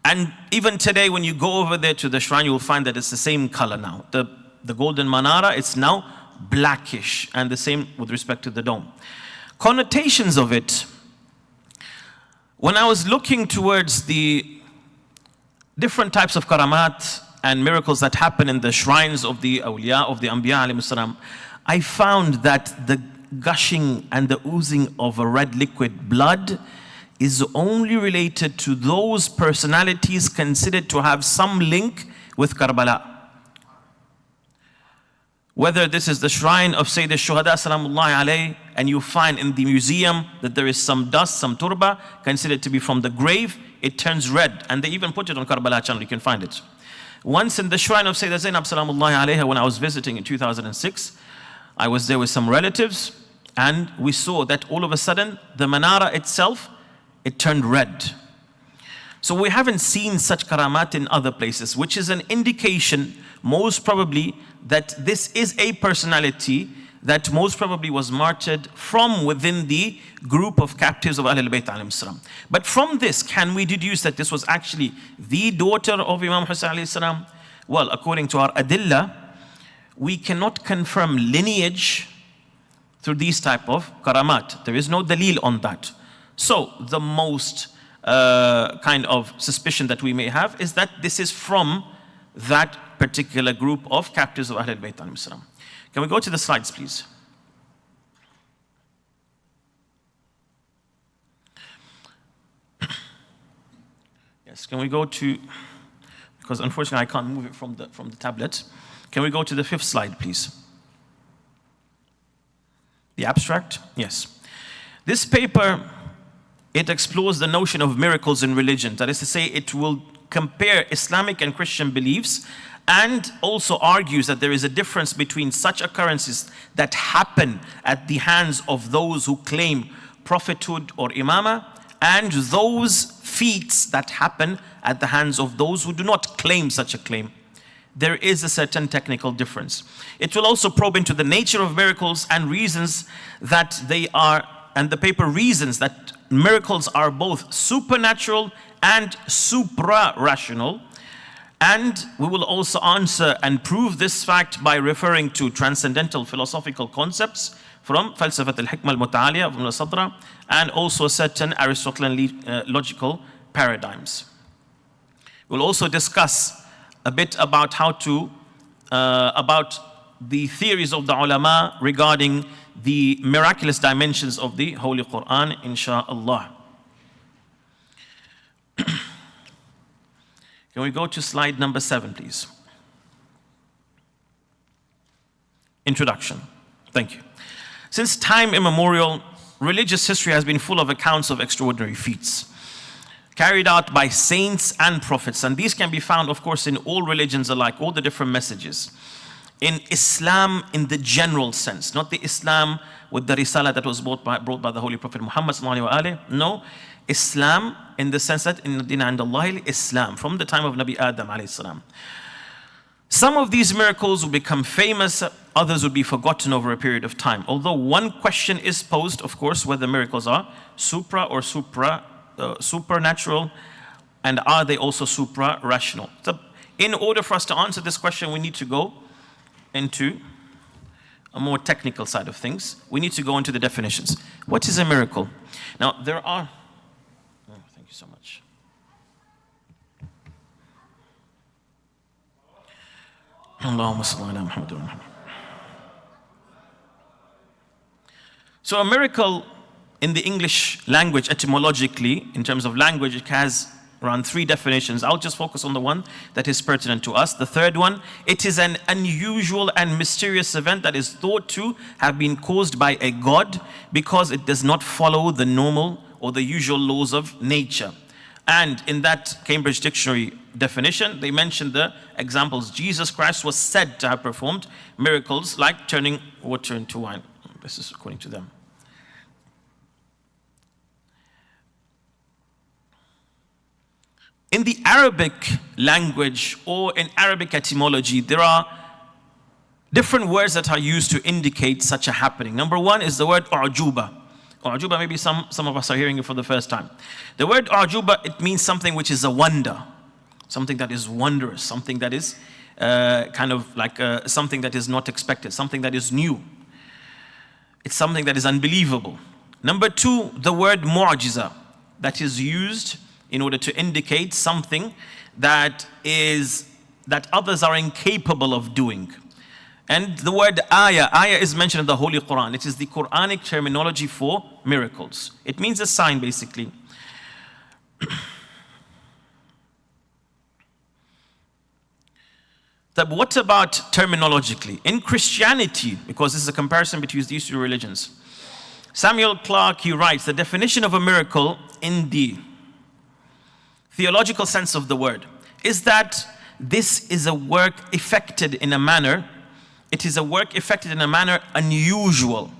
And even today, when you go over there to the shrine, you'll find that it's the same color now. The golden manara, it's now blackish, and the same with respect to the dome. Connotations of it, when I was looking towards the different types of karamat and miracles that happen in the shrines of the awliya, of the anbiya alayhi salam, I found that the gushing and the oozing of a red liquid blood is only related to those personalities considered to have some link with Karbala. Whether this is the shrine of Sayyid al-Shuhada salamullahi alayhi, and you find in the museum that there is some dust, some turba, considered to be from the grave, it turns red. And they even put it on Karbala channel, you can find it. Once in the shrine of Sayyidah Zainab salamullahi alayha, when I was visiting in 2006, I was there with some relatives, and we saw that all of a sudden, the manara itself, it turned red. So we haven't seen such karamat in other places, which is an indication, most probably, that this is a personality that most probably was martyred from within the group of captives of Ahlul Bayt alayhim salam. But from this, can we deduce that this was actually the daughter of Imam Hussein alayhi salam? Well, according to our adillah, we cannot confirm lineage through these type of karamat. There is no dalil on that. So the most kind of suspicion that we may have is that this is from that particular group of captives of Ahlul Bayt alayhim salam. Can we go to the slides, please? Yes, can we go to, because unfortunately I can't move it from the tablet. Can we go to the 5th slide, please? The abstract? Yes. This paper, it explores the notion of miracles in religion. That is to say, it will compare Islamic and Christian beliefs, and also argues that there is a difference between such occurrences that happen at the hands of those who claim prophethood or imama, and those feats that happen at the hands of those who do not claim such a claim. There is a certain technical difference. It will also probe into the nature of miracles and reasons that they are, and the paper reasons that miracles are both supernatural and supra-rational. And we will also answer and prove this fact by referring to transcendental philosophical concepts from Falsafat al-Hikmah al-Muta'aliya from al-Sadra, and also certain Aristotelian logical paradigms. We'll also discuss a bit about about the theories of the ulama regarding the miraculous dimensions of the Holy Quran, insha'Allah. Can we go to slide number 7, please? Introduction. Thank you. Since time immemorial, religious history has been full of accounts of extraordinary feats carried out by saints and prophets. And these can be found, of course, in all religions alike, all the different messages. In Islam in the general sense, not the Islam with the Risala that was brought by the Holy Prophet Muhammad sallallahu alaihi wasallam. No, Islam in the sense that in Dina and Allah Islam, from the time of Nabi Adam alayhi salam. Some of these miracles will become famous, others will be forgotten over a period of time. Although one question is posed, of course, whether miracles are supra or supernatural, and are they also supra-rational? So in order for us to answer this question, we need to go into a more technical side of things. We need to go into the definitions. What is a miracle? Now, there are... Oh, thank you so much. Allahumma salli ala Muhammad wa Muhammad. So a miracle in the English language, etymologically, in terms of language, it has around 3 definitions. I'll just focus on the one that is pertinent to us. The third one, it is an unusual and mysterious event that is thought to have been caused by a god because it does not follow the normal or the usual laws of nature. And in that Cambridge Dictionary definition, they mentioned the examples. Jesus Christ was said to have performed miracles like turning water into wine. This is according to them. In the Arabic language or in Arabic etymology, there are different words that are used to indicate such a happening. Number 1 is the word u'juba. U'juba, maybe some of us are hearing it for the first time. The word u'juba, it means something which is a wonder, something that is wondrous, something that is kind of like something that is not expected, something that is new. It's something that is unbelievable. Number 2, the word mu'jiza, that is used in order to indicate something that others are incapable of doing. And the word ayah is mentioned in the Holy Quran. It is the Quranic terminology for miracles. It means a sign, basically. But what about terminologically? In Christianity, because this is a comparison between these two religions, Samuel Clarke, he writes, the definition of a miracle in the theological sense of the word is that this is a work effected in a manner, it is a work effected in a manner unusual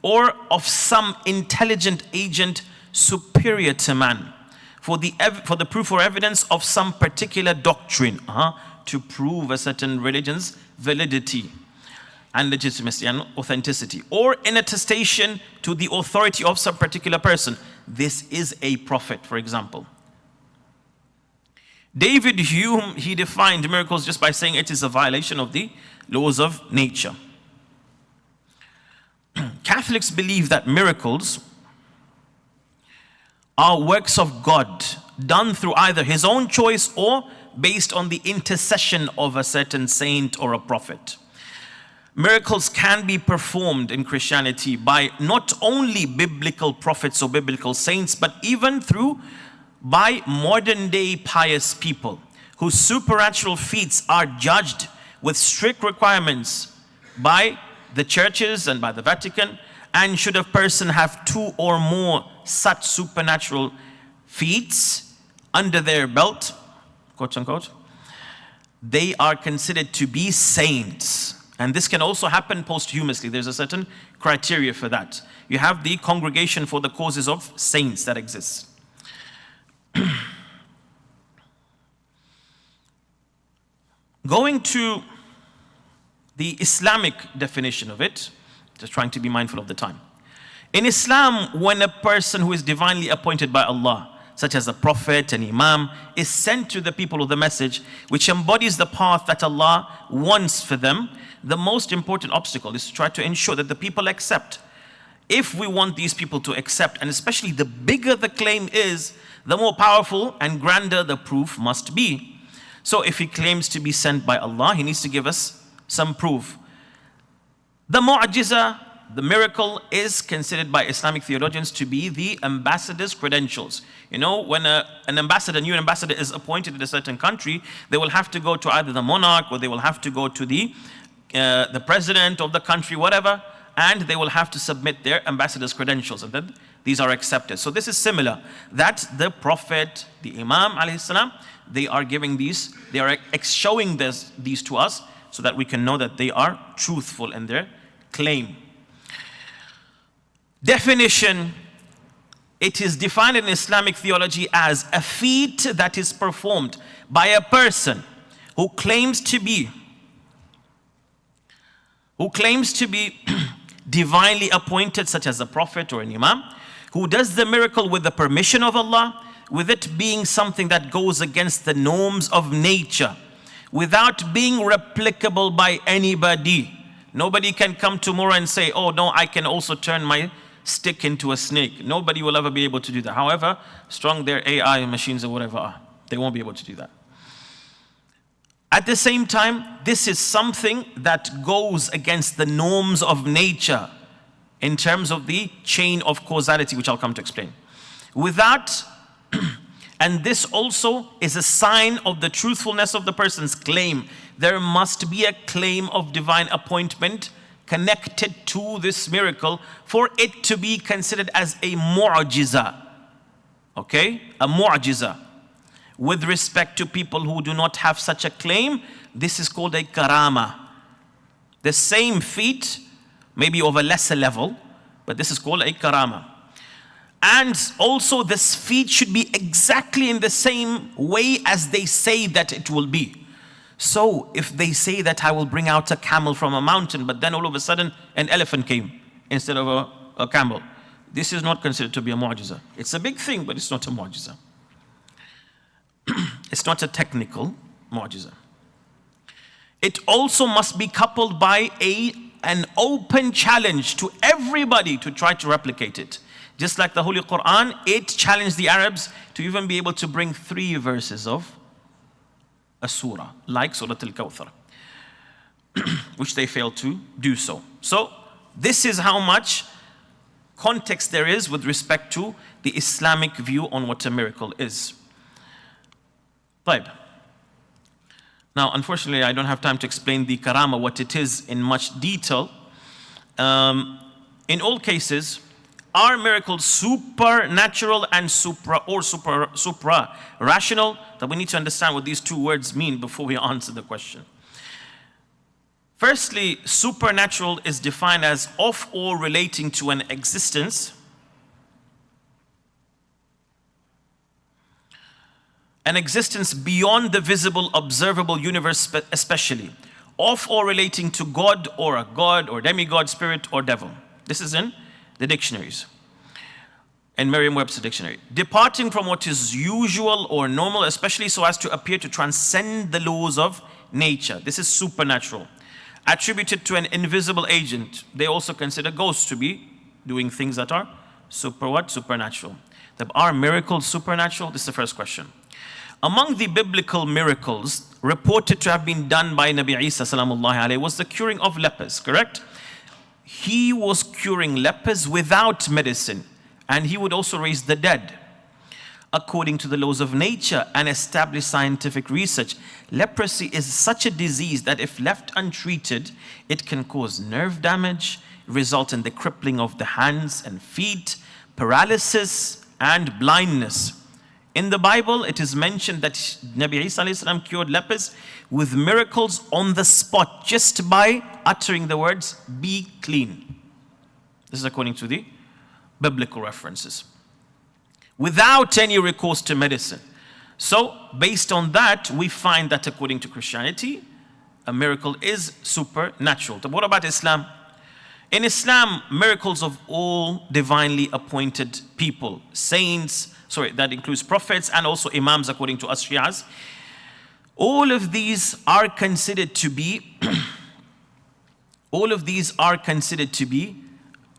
or of some intelligent agent superior to man for the proof or evidence of some particular doctrine, to prove a certain religion's validity and legitimacy and authenticity, or in attestation to the authority of some particular person. This is a prophet, for example. David Hume, he defined miracles just by saying it is a violation of the laws of nature. Catholics believe that miracles are works of God done through either his own choice or based on the intercession of a certain saint or a prophet. Miracles can be performed in Christianity by not only biblical prophets or biblical saints, but even by modern day pious people whose supernatural feats are judged with strict requirements by the churches and by the Vatican. And should a person have 2 or more such supernatural feats under their belt, quote unquote, they are considered to be saints. And this can also happen posthumously. There's a certain criteria for that. You have the Congregation for the Causes of Saints that exists. Going to the Islamic definition of it, just trying to be mindful of the time. In Islam, when a person who is divinely appointed by Allah, such as a prophet, an imam, is sent to the people with a message which embodies the path that Allah wants for them, the most important obstacle is to try to ensure that the people accept. If we want these people to accept, and especially the bigger the claim is, the more powerful and grander the proof must be. So if he claims to be sent by Allah, he needs to give us some proof. The mu'jiza, the miracle, is considered by Islamic theologians to be the ambassador's credentials. You know, when a new ambassador is appointed in a certain country, they will have to go to either the monarch or they will have to go to the president of the country, whatever, and they will have to submit their ambassador's credentials, and then these are accepted. So this is similar, that the Prophet, the Imam alayhi salam, they are giving these, they are showing these to us so that we can know that they are truthful in their claim. Definition: it is defined in Islamic theology as a feat that is performed by a person who claims to be divinely appointed, such as a prophet or an imam, who does the miracle with the permission of Allah, with it being something that goes against the norms of nature, without being replicable by anybody. Nobody can come tomorrow and say, oh no, I can also turn my stick into a snake. Nobody will ever be able to do that. However strong their AI machines or whatever are, they won't be able to do that. At the same time, this is something that goes against the norms of nature in terms of the chain of causality, which I'll come to explain. With that, and this also is a sign of the truthfulness of the person's claim. There must be a claim of divine appointment connected to this miracle for it to be considered as a mu'jiza. Okay? A mu'jiza. With respect to people who do not have such a claim, this is called a karama. The same feat, maybe of a lesser level, but this is called a karama. And also this feat should be exactly in the same way as they say that it will be. So if they say that I will bring out a camel from a mountain, but then all of a sudden an elephant came instead of a camel, this is not considered to be a mu'jiza. It's a big thing, but it's not a mu'jiza. It's not a technical mu'jiza. It also must be coupled by an open challenge to everybody to try to replicate it. Just like the Holy Quran, it challenged the Arabs to even be able to bring 3 verses of a surah, like Surah Al-Kawthar, which they failed to do so. So this is how much context there is with respect to the Islamic view on what a miracle is. طيب. Now, unfortunately, I don't have time to explain the karama, what it is in much detail. In all cases, are miracles supernatural and supra-rational? That we need to understand what these two words mean before we answer the question. Firstly, supernatural is defined as of or relating to an existence, beyond the visible, observable universe, especially of or relating to God or a god or demigod, spirit or devil. This is in the dictionaries, in Merriam-Webster dictionary. Departing from what is usual or normal, especially so as to appear to transcend the laws of nature. This is supernatural. Attributed to an invisible agent. They also consider ghosts to be doing things that are supernatural. Are miracles supernatural? This is the first question. Among the biblical miracles reported to have been done by Nabi Isa salamullahi alayhi was the curing of lepers, correct? He was curing lepers without medicine, and he would also raise the dead. According to the laws of nature and established scientific research, leprosy is such a disease that if left untreated, it can cause nerve damage, result in the crippling of the hands and feet, paralysis, and blindness. In the Bible, it is mentioned that Nabi Isa alayhi salam cured lepers with miracles on the spot, just by uttering the words, "Be clean." This is according to the biblical references, without any recourse to medicine. So, based on that, we find that according to Christianity, a miracle is supernatural. But what about Islam? In Islam, miracles of all divinely appointed people, saints, that includes prophets and also imams according to us Shias. All of these are considered to be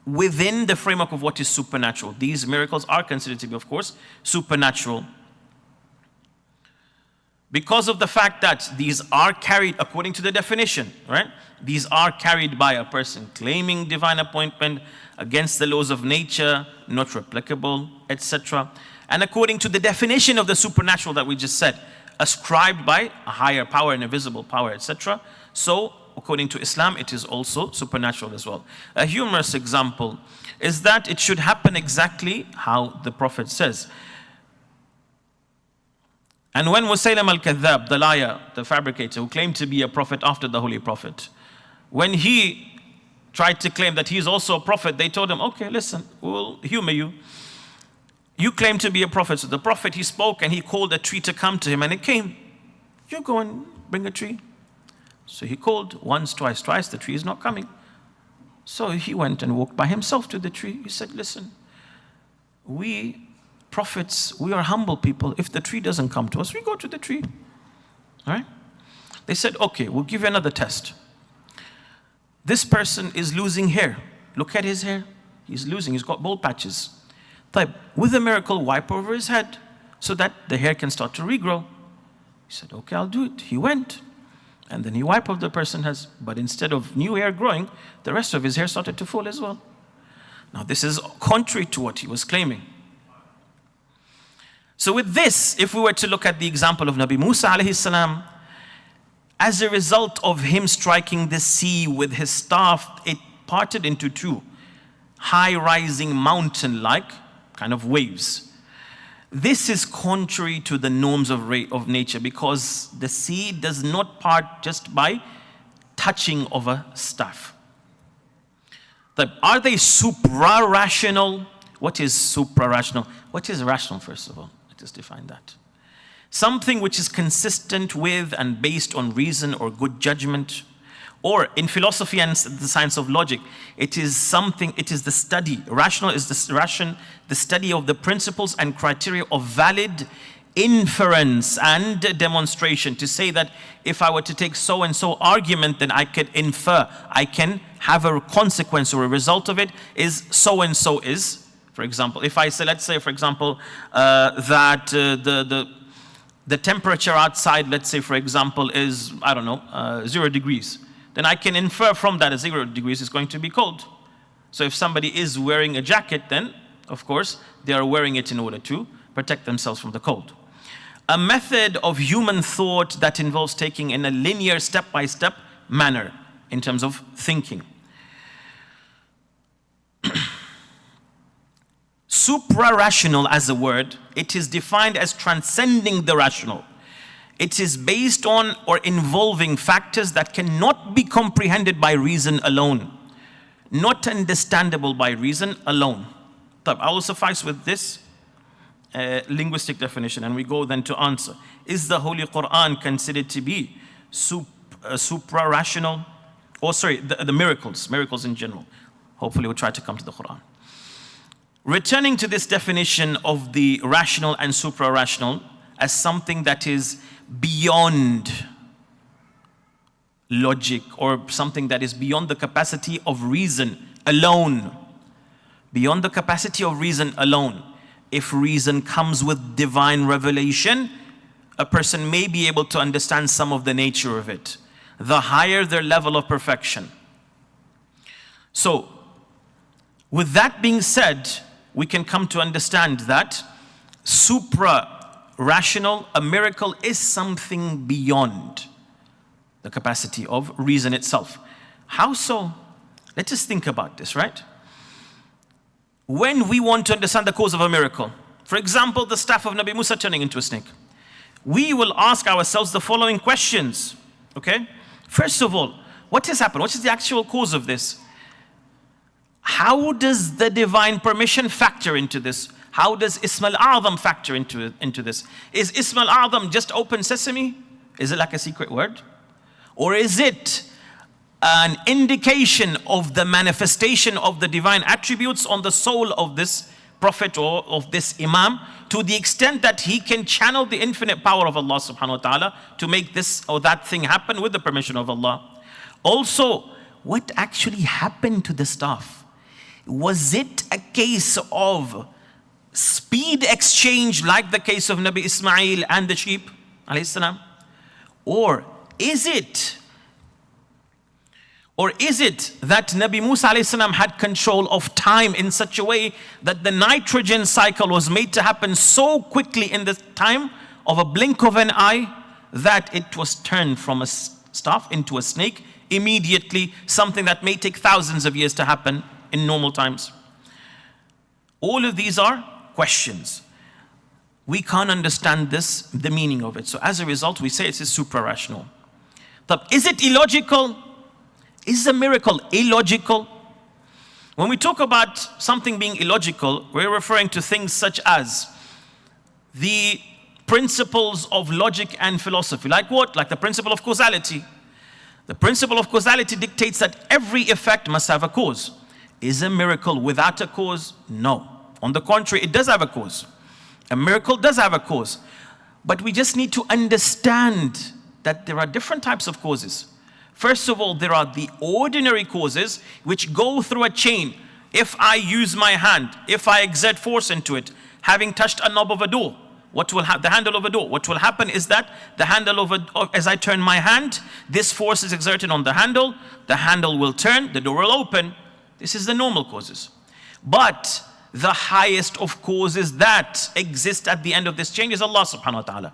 within the framework of what is supernatural. These miracles are considered to be, of course, supernatural, because of the fact that these are carried according to the definition, right? These are carried by a person claiming divine appointment against the laws of nature, not replicable, etc. And according to the definition of the supernatural that we just said, ascribed by a higher power, an invisible power, etc. So, according to Islam, it is also supernatural as well. A humorous example is that it should happen exactly how the Prophet says. And when Musaylim al-Kadhab, the liar, the fabricator, who claimed to be a prophet after the Holy Prophet, when he tried to claim that he is also a prophet, they told him, okay, listen, we'll humor you. You claim to be a prophet. So the prophet, he spoke and he called a tree to come to him, and it came. You go and bring a tree. So he called once, twice, the tree is not coming. So he went and walked by himself to the tree. He said, listen, we prophets, we are humble people. If the tree doesn't come to us, we go to the tree. All right? They said, okay, we'll give you another test. This person is losing hair. Look at his hair. He's losing, he's got bald patches. With a miracle, wipe over his head so that the hair can start to regrow. He said, okay, I'll do it. He went. And then he wiped off the person's head. But instead of new hair growing, the rest of his hair started to fall as well. Now, this is contrary to what he was claiming. So with this, if we were to look at the example of Nabi Musa alayhi salam, as a result of him striking the sea with his staff, it parted into two high-rising mountain-like kind of waves. This is contrary to the norms of nature, because the sea does not part just by touching of a staff. Are they supra-rational? What is supra-rational? What is rational, first of all? Let us define that. Something which is consistent with and based on reason or good judgment. Or in philosophy and the science of logic, it is the study. Rational is the study of the principles and criteria of valid inference and demonstration. To say that if I were to take so-and-so argument, then I could infer, I can have a consequence or a result of it, is so-and-so is. For example, if I say, let's say, for example, that the temperature outside, let's say, for example, is, 0 degrees. Then I can infer from that 0 degrees is going to be cold. So if somebody is wearing a jacket, then, of course, they are wearing it in order to protect themselves from the cold. a method of human thought that involves taking in a linear step-by-step manner in terms of thinking. Supra-rational as a word, it is defined as transcending the rational. It is based on or involving factors that cannot be comprehended by reason alone, not understandable by reason alone. I will suffice with this linguistic definition, and we go then to answer. Is the Holy Quran considered to be supra-rational? Or sorry, the miracles in general. Hopefully we'll try to come to the Quran. Returning to this definition of the rational and supra-rational as something that is beyond logic, or something that is beyond the capacity of reason alone. Beyond the capacity of reason alone. If reason comes with divine revelation, a person may be able to understand some of the nature of it. The higher their level of perfection. So, with that being said, we can come to understand that supra-rational, a miracle is something beyond the capacity of reason itself. How so? Let us think about this, right? When we want to understand the cause of a miracle, for example, the staff of Nabi Musa turning into a snake, we will ask ourselves the following questions, okay? First of all, what has happened? What is the actual cause of this? How does the divine permission factor into this? How does Ism al-A'zam factor into this? Is Ism al-A'zam just open sesame? Is it like a secret word? Or is it an indication of the manifestation of the divine attributes on the soul of this prophet or of this Imam, to the extent that he can channel the infinite power of Allah subhanahu wa ta'ala to make this or that thing happen with the permission of Allah? Also, what actually happened to the staff? Was it a case of speed exchange like the case of Nabi Ismail and the sheep, alayhi salam? Or is it that Nabi Musa alayhi salam had control of time in such a way that the nitrogen cycle was made to happen so quickly in the time of a blink of an eye that it was turned from a staff into a snake immediately, something that may take thousands of years to happen in normal times? All of these are questions. We can't understand this, the meaning of it. So as a result, we say it's supra-rational. But is it illogical? Is a miracle illogical? When we talk about something being illogical, we're referring to things such as the principles of logic and philosophy. Like what? Like the principle of causality. The principle of causality dictates that every effect must have a cause. Is a miracle without a cause? No. On the contrary, it does have a cause. A miracle does have a cause. But we just need to understand that there are different types of causes. First of all, there are the ordinary causes which go through a chain. If I use my hand, if I exert force into it, having touched a knob of a door, the handle of a door, what will happen is that the handle as I turn my hand, this force is exerted on the handle will turn, the door will open. This is the normal causes. But the highest of causes that exist at the end of this chain is Allah subhanahu wa ta'ala.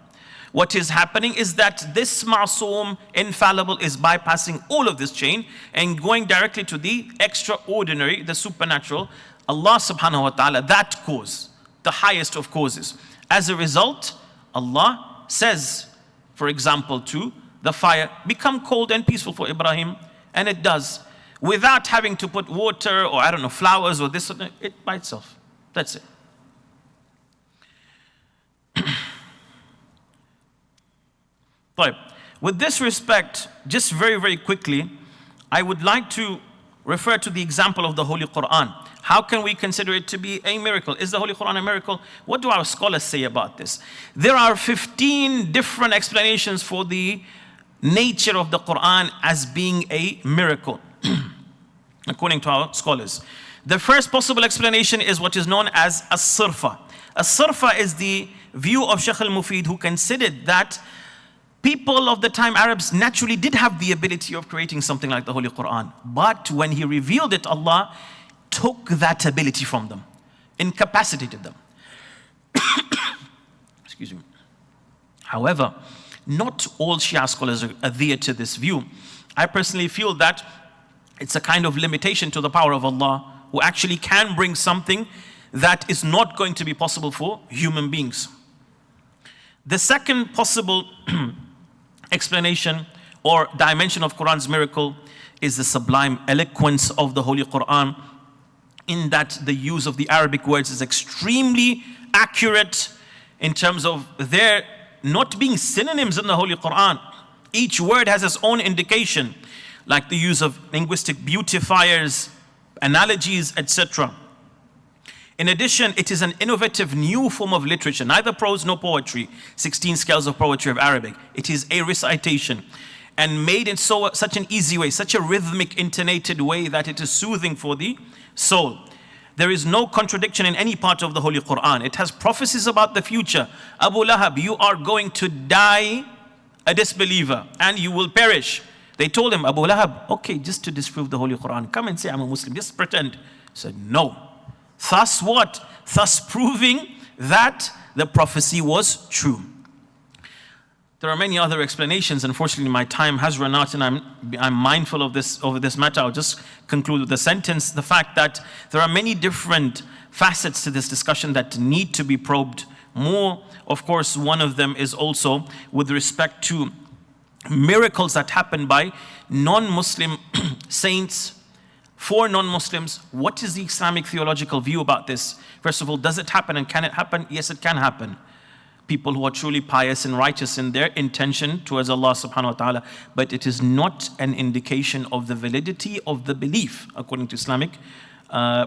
What is happening is that this ma'soom, infallible, is bypassing all of this chain and going directly to the extraordinary, the supernatural, Allah subhanahu wa ta'ala, that cause, the highest of causes. As a result, Allah says, for example, to the fire, become cold and peaceful for Ibrahim, and it does. Without having to put water or, I don't know, flowers or this, it by itself. That's it. With this respect, just very, very quickly, I would like to refer to the example of the Holy Quran. How can we consider it to be a miracle? Is the Holy Quran a miracle? What do our scholars say about this? There are 15 different explanations for the nature of the Quran as being a miracle, according to our scholars. The first possible explanation is what is known as as-sirfa. As-sirfa is the view of Shaykh al-Mufid, who considered that people of the time, Arabs, naturally did have the ability of creating something like the Holy Quran. But when He revealed it, Allah took that ability from them, incapacitated them. Excuse me. However, not all Shia scholars adhere to this view. I personally feel that it's a kind of limitation to the power of Allah, who actually can bring something that is not going to be possible for human beings. The second possible explanation or dimension of Quran's miracle is the sublime eloquence of the Holy Quran, in that the use of the Arabic words is extremely accurate in terms of their not being synonyms in the Holy Quran. Each word has its own indication, like the use of linguistic beautifiers, analogies, etc. In addition, it is an innovative new form of literature, neither prose nor poetry, 16 scales of poetry of Arabic. It is a recitation, and made in such an easy way, such a rhythmic, intonated way that it is soothing for the soul. There is no contradiction in any part of the Holy Quran. It has prophecies about the future. Abu Lahab, you are going to die a disbeliever and you will perish. They told him, Abu Lahab, okay, just to disprove the Holy Quran, come and say I'm a Muslim, just pretend. He said, no. Thus what? Thus proving that the prophecy was true. There are many other explanations. Unfortunately, my time has run out, and I'm mindful of this matter. I'll just conclude with the sentence: the fact that there are many different facets to this discussion that need to be probed more. Of course, one of them is also with respect to miracles that happen by non-Muslim saints for non-Muslims. What is the Islamic theological view about this? First of all, does it happen, and can it happen? Yes, it can happen. People who are truly pious and righteous in their intention towards Allah subhanahu wa ta'ala, but it is not an indication of the validity of the belief according to Islamic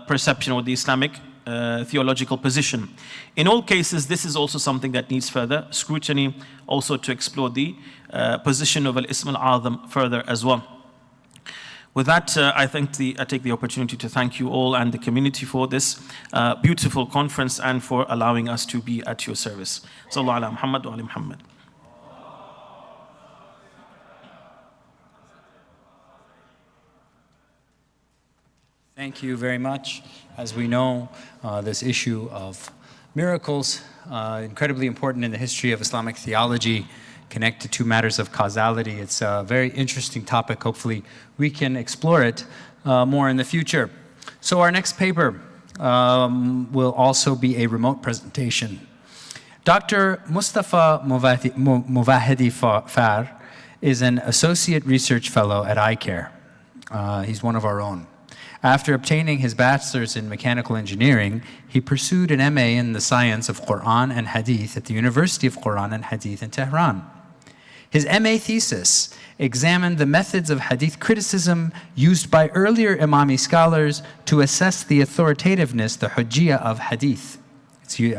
perception or the Islamic theological position. In all cases, this is also something that needs further scrutiny, also to explore the position of Al-Ism Al-Azam further as well. With that, I take the opportunity to thank you all and the community for this beautiful conference and for allowing us to be at your service. Sallallahu ala Muhammad wa ali Muhammad. Thank you very much. As we know, this issue of miracles, incredibly important in the history of Islamic theology, connected to matters of causality. It's a very interesting topic. Hopefully we can explore it more in the future. So our next paper will also be a remote presentation. Dr. Mustafa Movahedi Far is an associate research fellow at ICAIR. He's one of our own. After obtaining his bachelor's in mechanical engineering, he pursued an MA in the science of Quran and Hadith at the University of Quran and Hadith in Tehran. His MA thesis examined the methods of Hadith criticism used by earlier Imami scholars to assess the authoritativeness, the hujjiyah of Hadith. He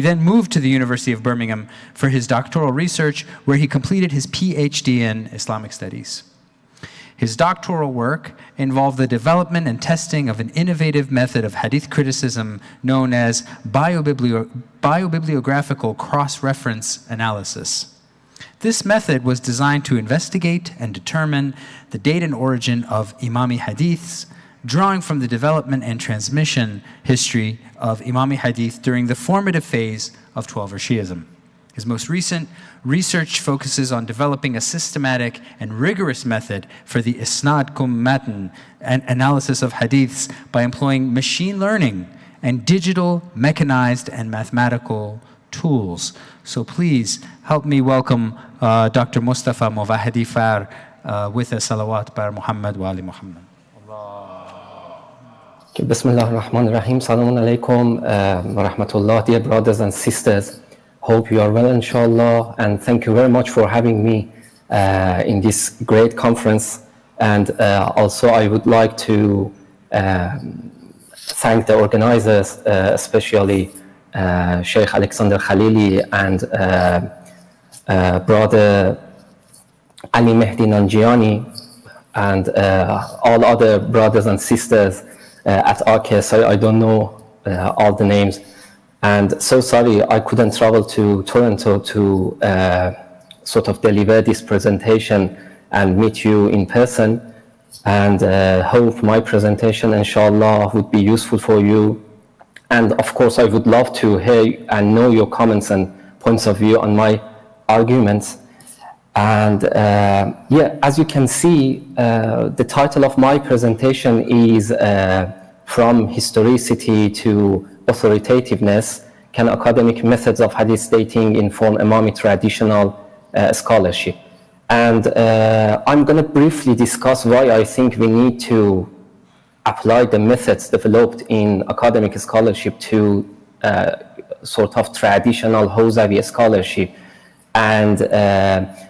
then moved to the University of Birmingham for his doctoral research, where he completed his PhD in Islamic studies. His doctoral work involved the development and testing of an innovative method of Hadith criticism known as biobibliographical cross-reference analysis. This method was designed to investigate and determine the date and origin of Imami Hadiths, drawing from the development and transmission history of Imami Hadith during the formative phase of Twelver Shi'ism. His most recent research focuses on developing a systematic and rigorous method for the isnad kum matn and analysis of hadiths by employing machine learning and digital, mechanized, and mathematical tools. So please help me welcome Dr. Mustafa Movahedi Far with a salawat bar Muhammad wa ali Muhammad. Bismillah ar-Rahman ar-Rahim. Salamun alaikum wa rahmatullah. Dear brothers and sisters, hope you are well, inshallah, and thank you very much for having me in this great conference. And also I would like to thank the organizers, especially Sheikh Alexander Khalili and brother Ali Mehdi Nanjiani, and all other brothers and sisters at ICAIR. Sorry, I don't know all the names. And so sorry I couldn't travel to Toronto to sort of deliver this presentation and meet you in person. And hope my presentation, inshallah, would be useful for you. And of course, I would love to hear and know your comments and points of view on my arguments. And yeah, as you can see, the title of my presentation is From Historicity to Authoritativeness, Can Academic Methods of Hadith Dating Inform Imami Traditional Scholarship? And I'm going to briefly discuss why I think we need to apply the methods developed in academic scholarship to sort of traditional Hawzawi scholarship, and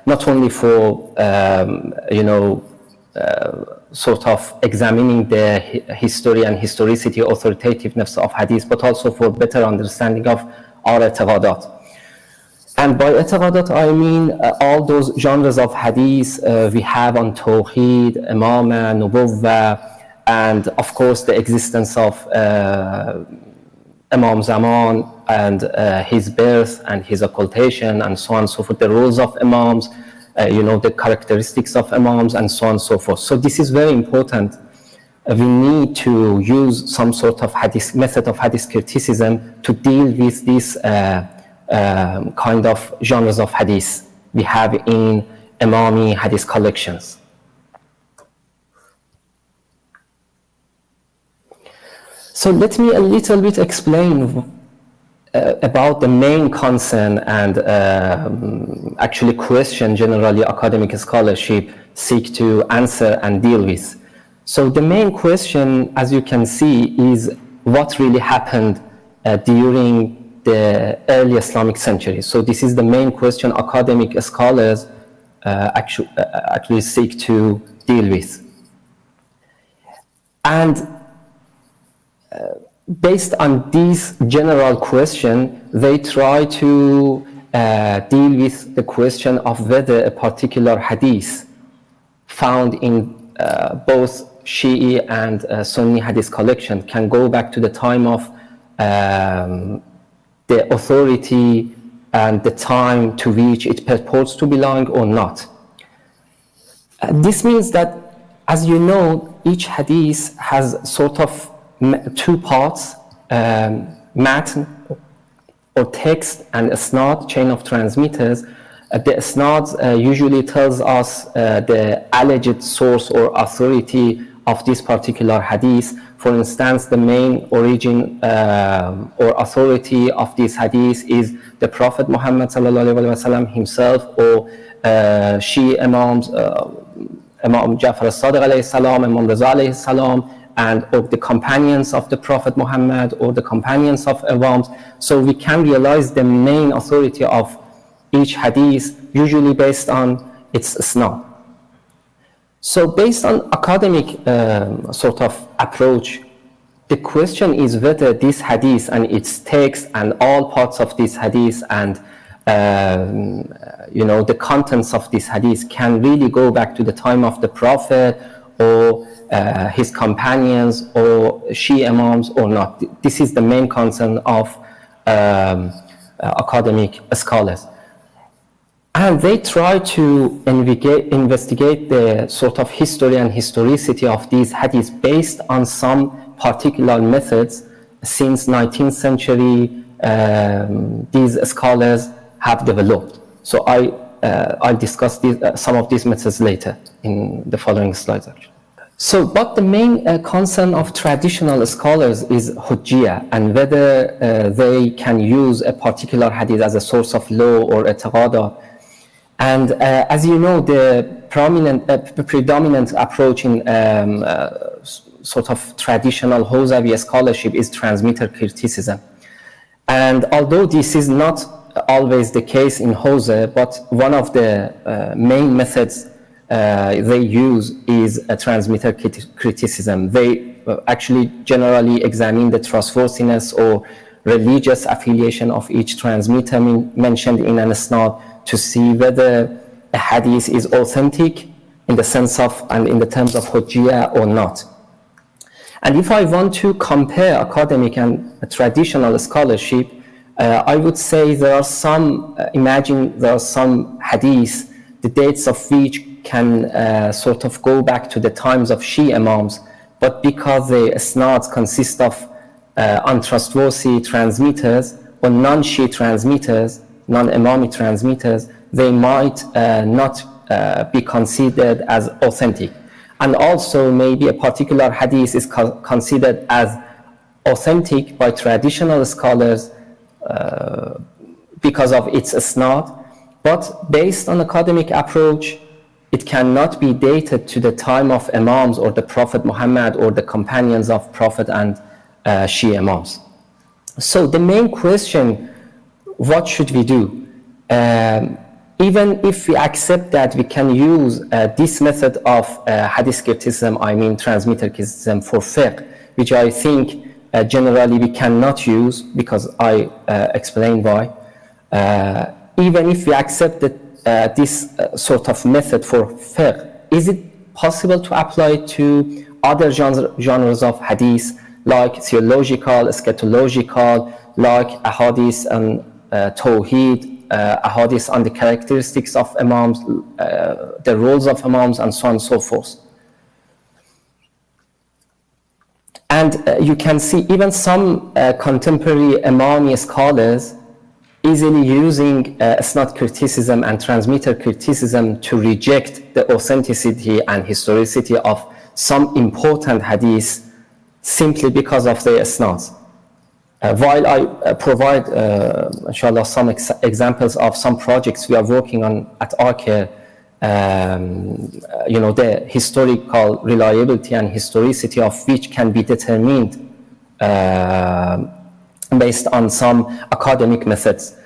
not only for sort of examining the history and historicity, authoritativeness of hadith, but also for better understanding of our i'tiqadat. And by i'tiqadat, I mean all those genres of hadith we have on Tawheed, Imama, Nubuwwah, and of course the existence of Imam Zaman and his birth and his occultation and so on and so forth, the roles of Imams, the characteristics of Imams and so on and so forth. So this is very important. We need to use some sort of hadith, method of hadith criticism to deal with these kind of genres of hadith we have in Imami hadith collections. So let me a little bit explain about the main concern and actually question generally academic scholarship seek to answer and deal with. So the main question, as you can see, is what really happened during the early Islamic centuries. So this is the main question academic scholars actually seek to deal with. And based on this general question, they try to deal with the question of whether a particular hadith found in both Shia and Sunni hadith collection can go back to the time of the authority and the time to which it purports to belong or not. This means that, as you know, each hadith has sort of two parts, matn or text and isnad, chain of transmitters. The isnad usually tells us the alleged source or authority of this particular hadith. For instance, the main origin or authority of this hadith is the Prophet Muhammad ﷺ himself, or Shia Imams, Imam Ja'far al-Sadiq alayhi salam, Imam Raza alayhi salam, and of the companions of the Prophet Muhammad or the companions of Imams. So we can realize the main authority of each hadith, usually based on its isnad. So based on academic sort of approach, the question is whether this hadith and its text and all parts of this hadith and the contents of this hadith can really go back to the time of the Prophet or his companions or Shia Imams or not. This is the main concern of academic scholars. And they try to investigate the sort of history and historicity of these hadiths based on some particular methods. Since 19th century, these scholars have developed. So I'll discuss some of these methods later in the following slides, actually. So, but the main concern of traditional scholars is hujjiyah, and whether they can use a particular hadith as a source of law or i'tiqadat. And as you know, the predominant approach in sort of traditional Hawzawi scholarship is transmitter criticism. And although this is not always the case in Hawza, but one of the main methods they use is a transmitter criticism. They actually generally examine the trustworthiness or religious affiliation of each transmitter mentioned in an isnad to see whether a hadith is authentic in the sense of and in the terms of hujjiyah or not. And if I want to compare academic and traditional scholarship, I would say there are some, imagine there are some hadiths, the dates of which can sort of go back to the times of Shia Imams, but because the isnads consist of untrustworthy transmitters or non-Shia transmitters, non-Imami transmitters, they might not be considered as authentic. And also maybe a particular hadith is considered as authentic by traditional scholars because of its isnad, but based on academic approach, it cannot be dated to the time of Imams or the Prophet Muhammad or the companions of Prophet and Shia Imams. So the main question, what should we do? Even if we accept that we can use this method of hadith criticism, I mean transmitter criticism for fiqh, which I think generally we cannot use because I explained why. Even if we accept that this sort of method for fiqh, is it possible to apply it to other genres of hadith, like theological, eschatological, like ahadith and tawheed, ahadith on the characteristics of imams, the roles of imams, and so on and so forth. And you can see even some contemporary Imami scholars easily using isnad criticism and transmitter criticism to reject the authenticity and historicity of some important hadiths simply because of their isnads. While I provide, inshallah, some examples of some projects we are working on at ICAIR, the historical reliability and historicity of which can be determined based on some academic methods.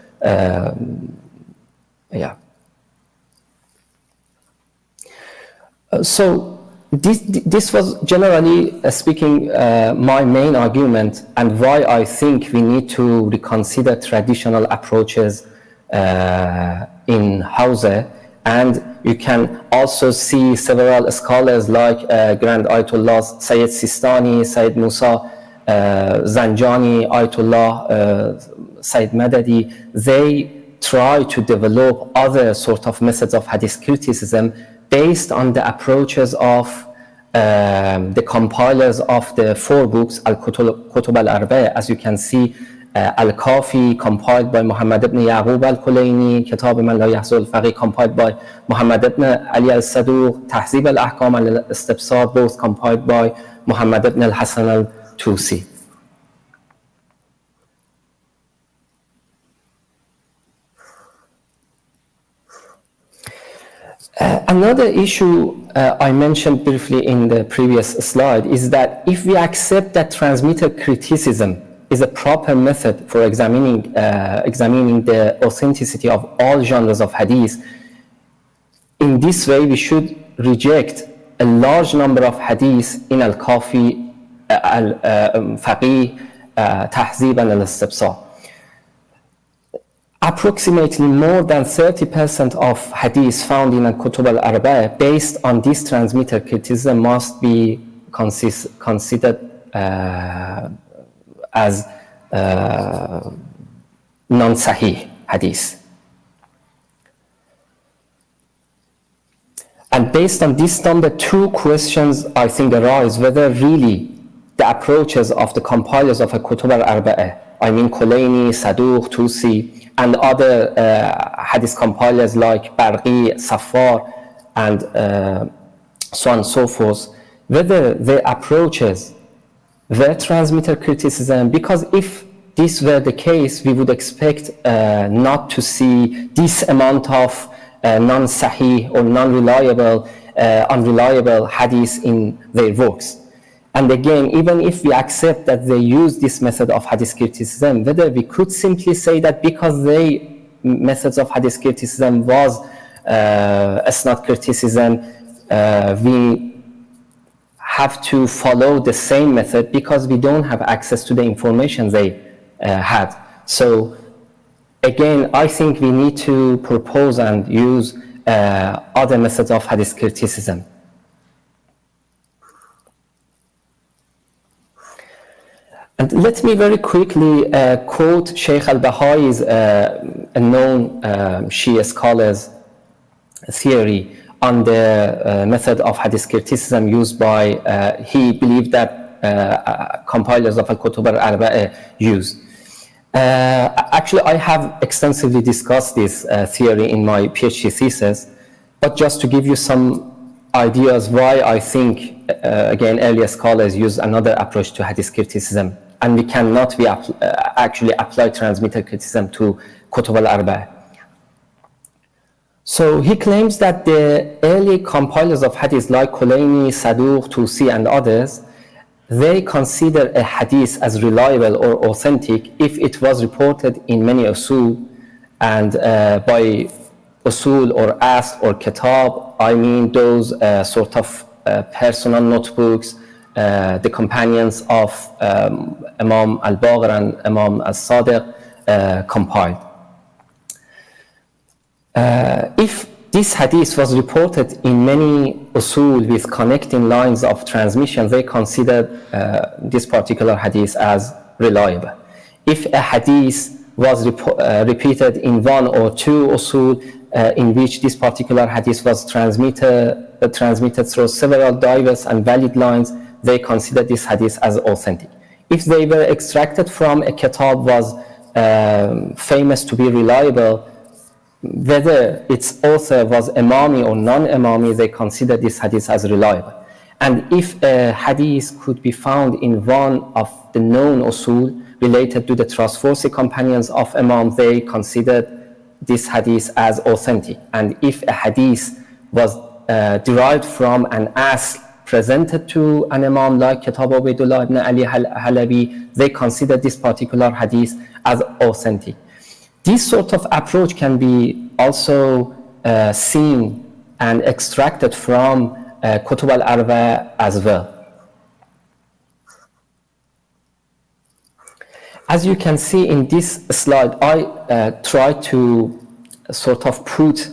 So this was generally speaking my main argument and why I think we need to reconsider traditional approaches in Hausa. And you can also see several scholars like Grand Ayatollah Sayyid Sistani, Sayyid Musa Zanjani, Ayatollah Sayyid Madadi. They try to develop other sort of methods of hadith criticism based on the approaches of the compilers of the 4 books, Al-Kutub al-Arba', as you can see, Al-Kafi, compiled by Muhammad ibn Yaqub al-Kulayni, Kitab Man La Yahzul Faqih, compiled by Muhammad ibn Ali al-Saduq, Tahzib al-Ahkam al-Istibsar, both compiled by Muhammad ibn al-Hasan al-Tusi. Another issue I mentioned briefly in the previous slide is that if we accept that transmitter criticism is a proper method for examining the authenticity of all genres of hadith, in this way we should reject a large number of hadith in Al-Kafi, Al-Faqih, Tahzib and Al-Istibsar. Approximately more than 30% of hadith found in Al-Kutub al-Arba' based on this transmitter criticism must be considered as non-sahih hadith. And based on this number, 2 questions I think arise: whether really the approaches of the compilers of Al-Kutub al-Arba', I mean Kulayni, Saduq, Tusi, and other hadith compilers like Barqi, Safar, and so on and so forth, whether their approaches were transmitter criticism, because if this were the case, we would expect not to see this amount of non-sahih or non-reliable, unreliable hadith in their works. And again, even if we accept that they use this method of hadith criticism, whether we could simply say that because their methods of hadith criticism was isnad criticism, we have to follow the same method because we don't have access to the information they had. So again, I think we need to propose and use other methods of hadith criticism. And let me very quickly quote Sheikh al-Bahai's a known Shia scholar's theory on the method of hadith criticism used by, he believed that compilers of Al-Kutub al-Arba' used. Actually, I have extensively discussed this theory in my PhD thesis, but just to give you some ideas why I think, again, earlier scholars use another approach to hadith criticism, and we cannot actually apply transmitter criticism to Kutub al-Arba'. So he claims that the early compilers of hadith like Kulaini, Saduq, Tusi, and others, they consider a hadith as reliable or authentic if it was reported in many usul, and by usul or asl or kitab, I mean those sort of personal notebooks the companions of Imam al-Baqir and Imam al-Sadiq compiled. If this hadith was reported in many usul with connecting lines of transmission, they considered this particular hadith as reliable. If a hadith was repeated in one or two usul in which this particular hadith was transmitted through several diverse and valid lines, they consider this hadith as authentic. If they were extracted from a kitab was famous to be reliable, whether its author was Imami or non-Imami, they consider this hadith as reliable. And if a hadith could be found in one of the known usul related to the trustworthy companions of Imam, they considered this hadith as authentic. And if a hadith was derived from an asl presented to an Imam like Kitab Ubaydullah ibn Ali Halabi, they consider this particular hadith as authentic. This sort of approach can be also seen and extracted from Kutub al-Arba' as well. As you can see in this slide, I try to sort of put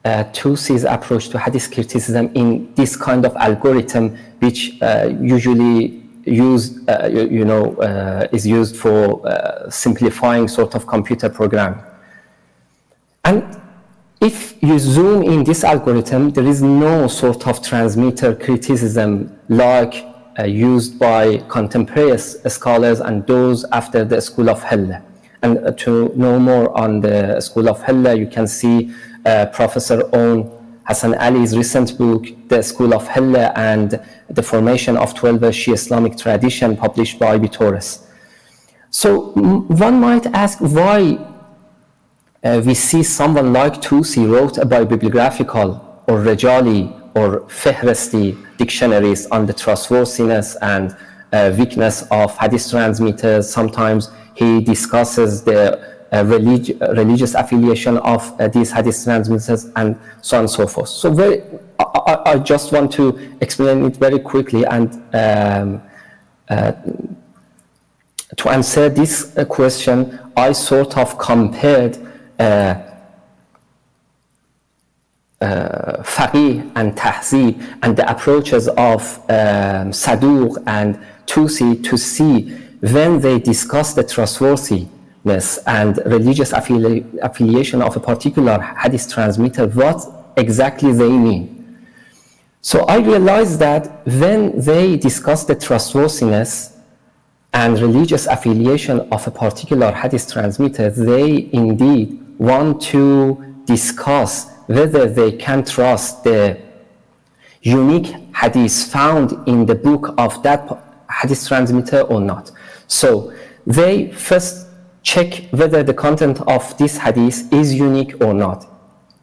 Tusi's approach to hadith criticism in this kind of algorithm, which usually is used for simplifying sort of computer programming. And if you zoom in this algorithm, there is no sort of transmitter criticism like used by contemporary scholars and those after the School of Hilla. And to know more on the School of Hilla, you can see Professor Own Hassan Ali's recent book, The School of Hilla and the Formation of 12 Shia Islamic Tradition, published by Bitores. So one might ask why we see someone like Tusi wrote about bibliographical or Rajali or Fehresti dictionaries on the trustworthiness and weakness of hadith transmitters. Sometimes he discusses the religious affiliation of these hadith transmitters and so on and so forth. So I just want to explain it very quickly, and to answer this question, I sort of compared Faqih and Tahzib and the approaches of Saduq and Tusi to see when they discuss the trustworthiness and religious affiliation of a particular hadith transmitter, what exactly they mean. So I realized that when they discuss the trustworthiness and religious affiliation of a particular hadith transmitter, they indeed want to discuss whether they can trust the unique hadith found in the book of that hadith transmitter or not. So they first check whether the content of this hadith is unique or not.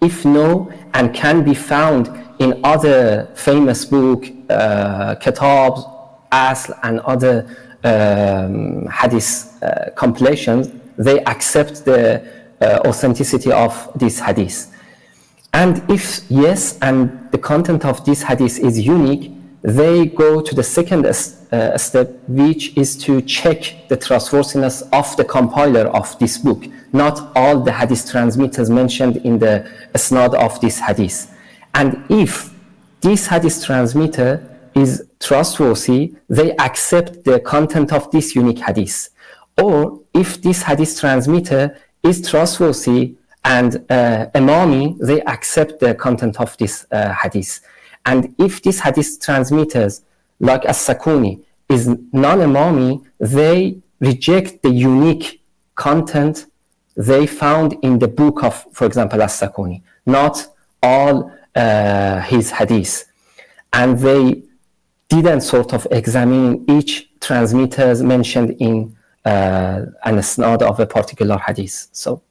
If no, and can be found in other famous book, kitabs, asl, and other hadith compilations, they accept the authenticity of this hadith. And if yes, and the content of this hadith is unique, they go to the second step, which is to check the trustworthiness of the compiler of this book, not all the hadith transmitters mentioned in the isnad of this hadith. And if this hadith transmitter is trustworthy, they accept the content of this unique hadith. Or if this hadith transmitter is trustworthy and Imami, they accept the content of this hadith. And if this hadith transmitters, like As-Sakuni, is non-Imami, they reject the unique content they found in the book of, for example, As-Sakuni, not all his hadith. And they didn't sort of examine each transmitters mentioned in an isnad of a particular hadith. So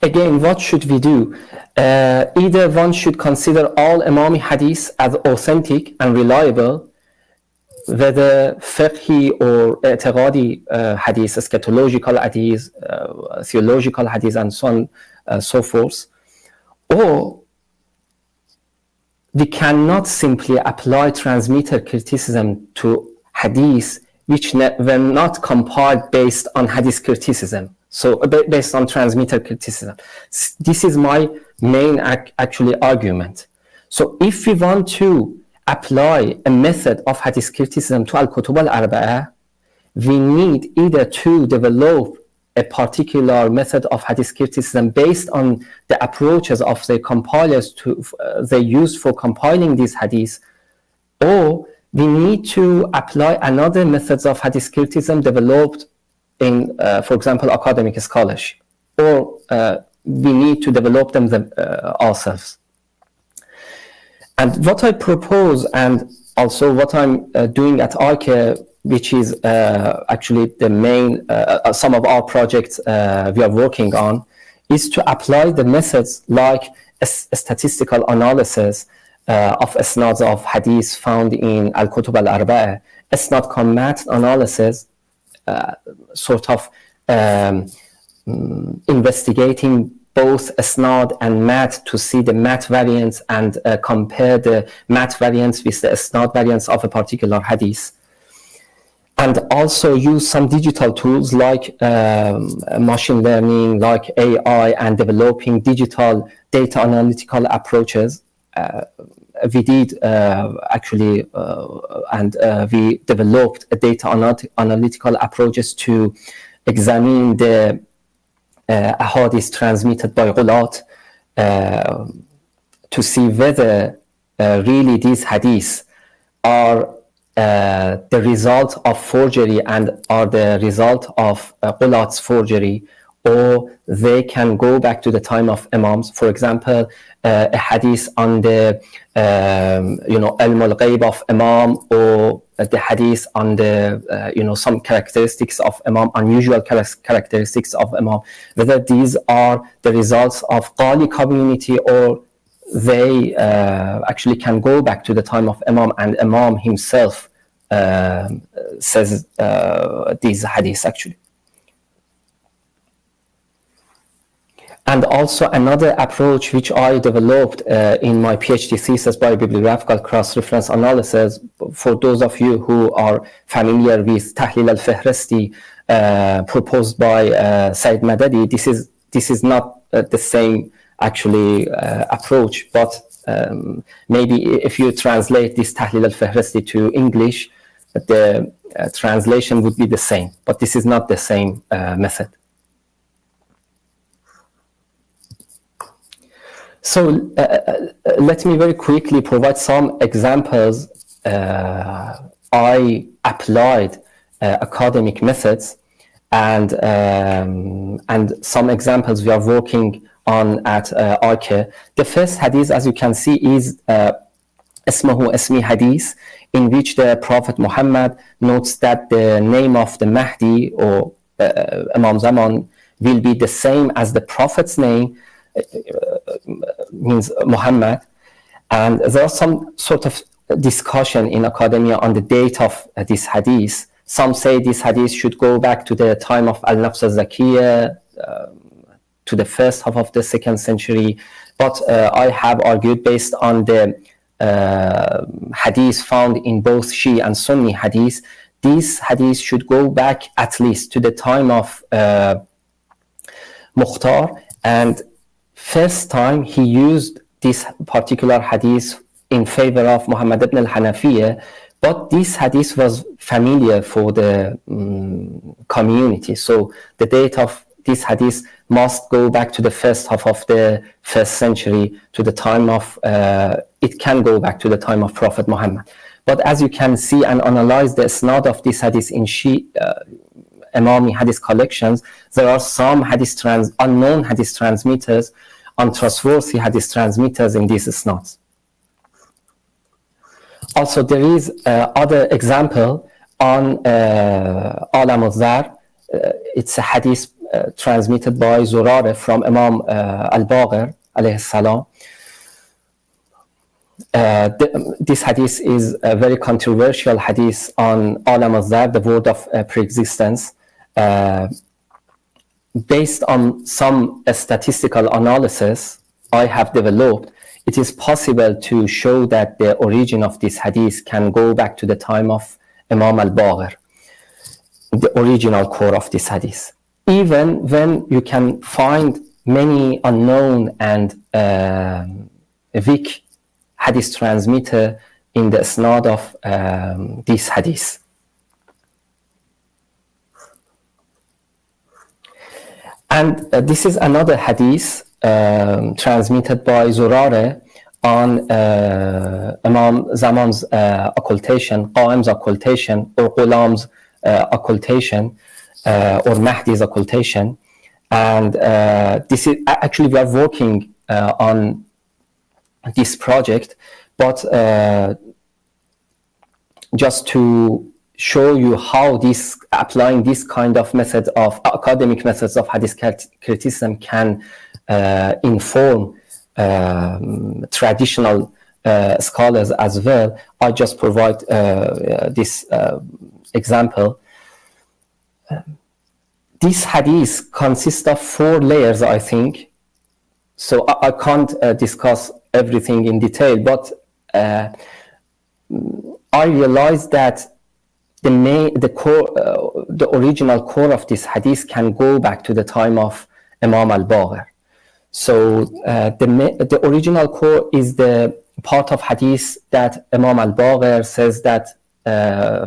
again, what should we do? Either one should consider all Imami hadith as authentic and reliable, whether fiqhi or i'tiqadi hadith, eschatological hadith, theological hadith, and so on, so forth. Or we cannot simply apply transmitter criticism to hadith which were not compiled based on hadith criticism. So based on transmitter criticism. This is my main actually argument. So if we want to apply a method of hadith criticism to Al-Kutub al-Arba'ah, we need either to develop a particular method of hadith criticism based on the approaches of the compilers they used for compiling these hadiths, or we need to apply another methods of hadith criticism developed in, for example, academic scholarship, or we need to develop them ourselves. And what I propose, and also what I'm doing at ICAIR, which is actually the main, some of our projects we are working on, is to apply the methods like a statistical analysis of isnads of hadith found in Al-Kutub al-Arba'ah, isnad commat analysis, sort of investigating both isnad and mat to see the mat variants and compare the mat variants with the isnad variants of a particular hadith. And also use some digital tools like machine learning, like AI, and developing digital data analytical approaches. We did actually, and we developed a data analytical approaches to examine the ahadith transmitted by ghulat to see whether really these hadiths are the result of forgery and are the result of ghulat's forgery, or they can go back to the time of Imams. For example, a hadith on the ilm al-ghaib of Imam, or the hadith on the some characteristics of Imam, unusual characteristics of Imam, whether these are the results of Qali community, or they actually can go back to the time of Imam, and Imam himself says these hadiths actually. And also another approach which I developed in my PhD thesis by bibliographical cross-reference analysis, for those of you who are familiar with Tahlil al-Fihristi proposed by Said Madadi, this is not the same actually approach, but maybe if you translate this Tahlil al-Fihristi to English, the translation would be the same, but this is not the same method. So let me very quickly provide some examples. I applied academic methods, and some examples we are working on at ICAIR. The first hadith, as you can see, is Ismahu Ismi hadith, in which the Prophet Muhammad notes that the name of the Mahdi, or Imam Zaman, will be the same as the Prophet's name, means Muhammad. And there are some sort of discussion in academia on the date of this hadith. Some say this hadith should go back to the time of Al-Nafs al-Zakiyya, to the first half of the 2nd century. But I have argued, based on the hadith found in both Shia and Sunni hadith, these hadith should go back at least to the time of Mukhtar. And first time he used this particular hadith in favor of Muhammad ibn al-Hanafiyyah, but this hadith was familiar for the community. So the date of this hadith must go back to the first half of the 1st century, to the time of, it can go back to the time of Prophet Muhammad. But as you can see and analyze the isnad of this hadith in Imami hadith collections, there are some unknown hadith transmitters, untrustworthy hadith transmitters in these isnads. Also, there is other example on Alam al-Zar. It's a hadith transmitted by Zurare from Imam al-Baqir alayhi salam. This hadith is a very controversial hadith on Alam al-Zar, the word of pre-existence. Based on some statistical analysis I have developed, it is possible to show that the origin of this hadith can go back to the time of Imam al-Baqir, the original core of this hadith. Even when you can find many unknown and weak hadith transmitter in the isnad of this hadith. And this is another hadith transmitted by Zurare on Imam Zaman's occultation, Qa'im's occultation, or Ghulam's occultation, or Mahdi's occultation. And this is actually, we are working on this project, but just to show you how applying this kind of method of academic methods of hadith criticism can inform traditional scholars as well. I just provide this example. This hadith consists of 4 layers, I think. So I can't discuss everything in detail, but I realized that the original core of this hadith can go back to the time of Imam al-Baqir. So the original core is the part of hadith that Imam al-Baqir says that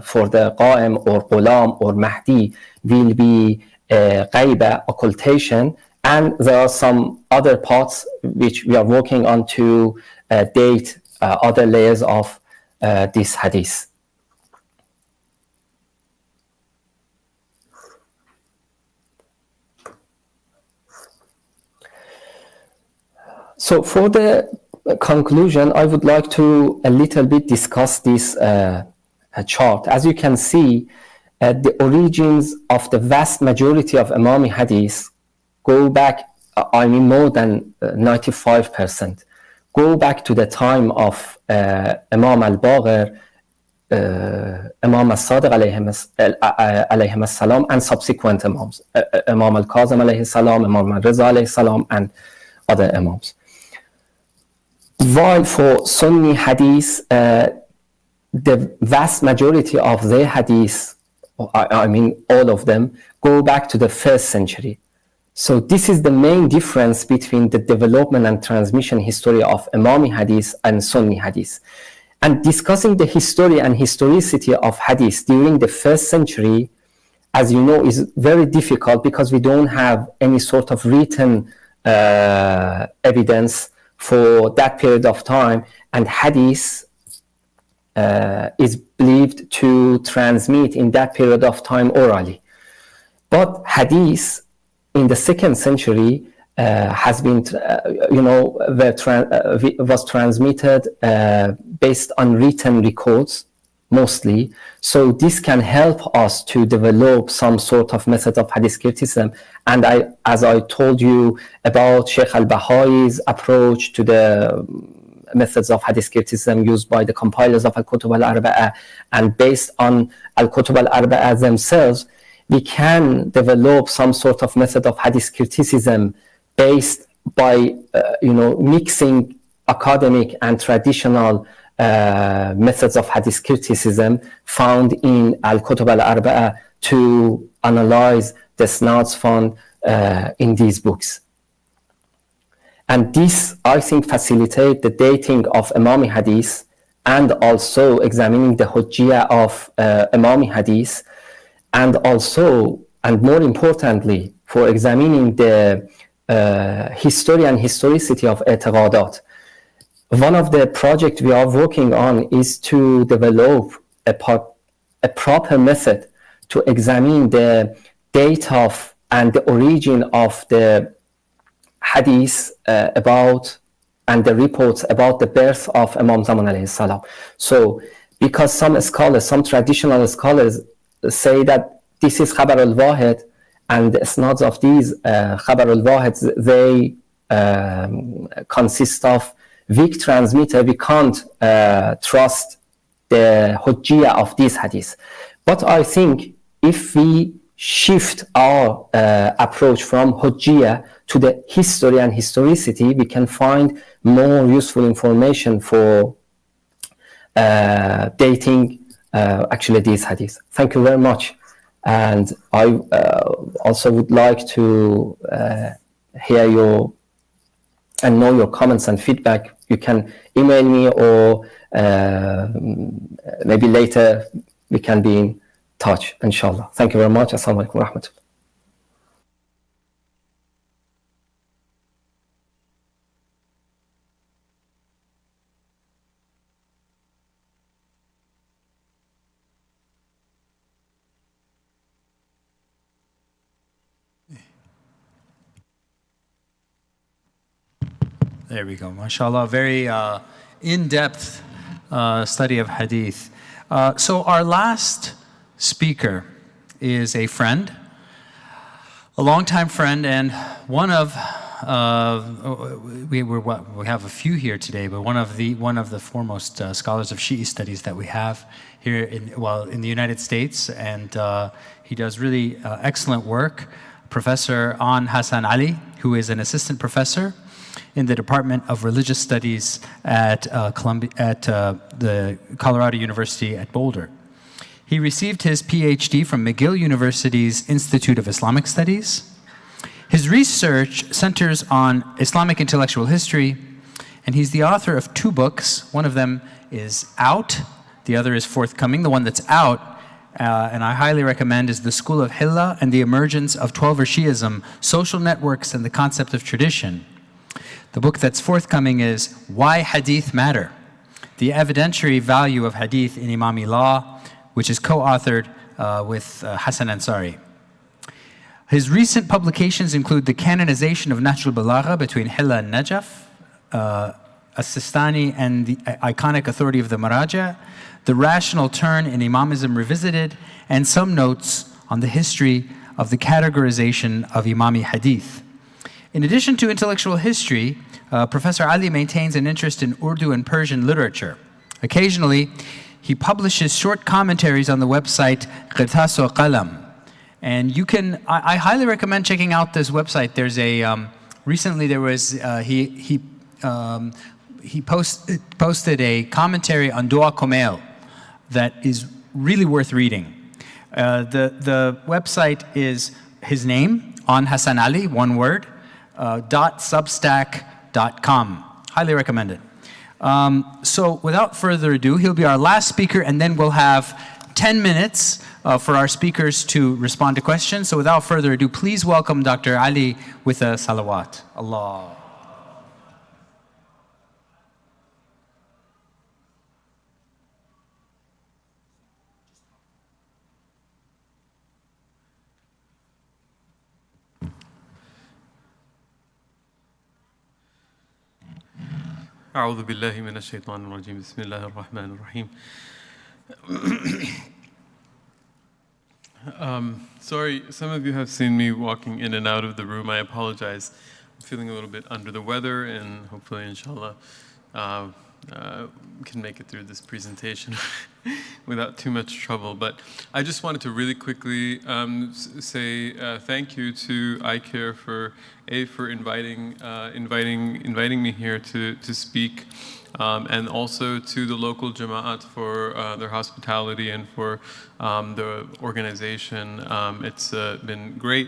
for the Qa'im or Ghulam or Mahdi will be Ghaiba, occultation, and there are some other parts which we are working on to date other layers of this hadith. So for the conclusion, I would like to a little bit discuss this chart. As you can see, the origins of the vast majority of Imami hadith go back, more than 95%, go back to the time of Imam al-Baqir, Imam al-Sadiq alayhi salam, and subsequent Imams, Imam al-Kazim alayhi salam, Imam al-Riza alayhi salam, and other Imams. While for Sunni hadith, the vast majority of their hadith, all of them, go back to the 1st century. So this is the main difference between the development and transmission history of Imami hadith and Sunni hadith. And discussing the history and historicity of hadith during the 1st century, as you know, is very difficult because we don't have any sort of written evidence for that period of time, and hadith is believed to transmit in that period of time orally. But hadith in the 2nd century has been, was transmitted based on written records mostly. So this can help us to develop some sort of method of hadith criticism. And as I told you about Sheikh al-Bahai's approach to the methods of hadith criticism used by the compilers of Al-Kutub al-Arba'ah, and based on Al-Kutub al-Arba'ah themselves, we can develop some sort of method of hadith criticism based by mixing academic and traditional methods of hadith criticism found in Al-Kutub al-Arba'ah to analyze the isnads found in these books. And this, I think, facilitates the dating of Imami hadith and also examining the hujjiyah of Imami hadith, and also, and more importantly, for examining the history and historicity of i'tiqadat. one of the projects we are working on is to develop a proper method to examine the date of and the origin of the hadith about and the reports about the birth of Imam Zaman alayhi salam. So, because some scholars, some traditional scholars say that this is Khabar al-Wahid, and the isnads of these Khabar al-Wahid, they consist of weak transmitter. We can't trust the hujjiyah of these hadiths. But I think if we shift our approach from hujjiyah to the history and historicity, we can find more useful information for dating actually these hadiths. Thank you very much. And I also would like to hear your and know your comments and feedback. You can email me, or maybe later we can be in touch, inshallah. Thank you very much. Assalamu alaikum wa rahmatullah. There we go, mashallah, very in-depth study of hadith. So our last speaker is a friend, a longtime friend, and one of, we have a few here today, but one of the foremost scholars of Shi'i studies that we have here in the United States, and he does really excellent work. Professor An Hassan Ali, who is an assistant professor in the Department of Religious Studies at the Colorado University at Boulder. He received his PhD from McGill University's Institute of Islamic Studies. His research centers on Islamic intellectual history, and he's the author of 2 books. One of them is out, the other is forthcoming. The one that's out, and I highly recommend, is The School of Hilla and the Emergence of Twelver Shi'ism, Social Networks and the Concept of Tradition. The book that's forthcoming is Why Hadith Matter, the evidentiary value of hadith in Imami law, which is co-authored with Hassan Ansari. His recent publications include The Canonization of Natural Balagha between Hilla and Najaf, As-Sistani and the Iconic Authority of the Maraja, The Rational Turn in Imamism Revisited, and some notes on the history of the categorization of Imami hadith. In addition to intellectual history, Professor Ali maintains an interest in Urdu and Persian literature. Occasionally, he publishes short commentaries on the website Qirtas wa Qalam. And you can, I highly recommend checking out this website. There's a, recently there was, he posted a commentary on Dua Komel that is really worth reading. The website is his name, An Hassan Ali, one word, .substack.com. Highly recommend it. So without further ado, he'll be our last speaker, and then we'll have 10 minutes for our speakers to respond to questions. So without further ado, please welcome Dr. Ali with a salawat. Allah. أعوذ بالله من الشيطان الرجيم بسم الله الرحمن الرحيم. Sorry, some of you have seen me walking in and out of the room. I apologize. I'm feeling a little bit under the weather, and hopefully, inshallah, can make it through this presentation without too much trouble. But I just wanted to really quickly say thank you to ICAIR for inviting me here to speak, and also to the local Jama'at for their hospitality and for the organization. It's been great,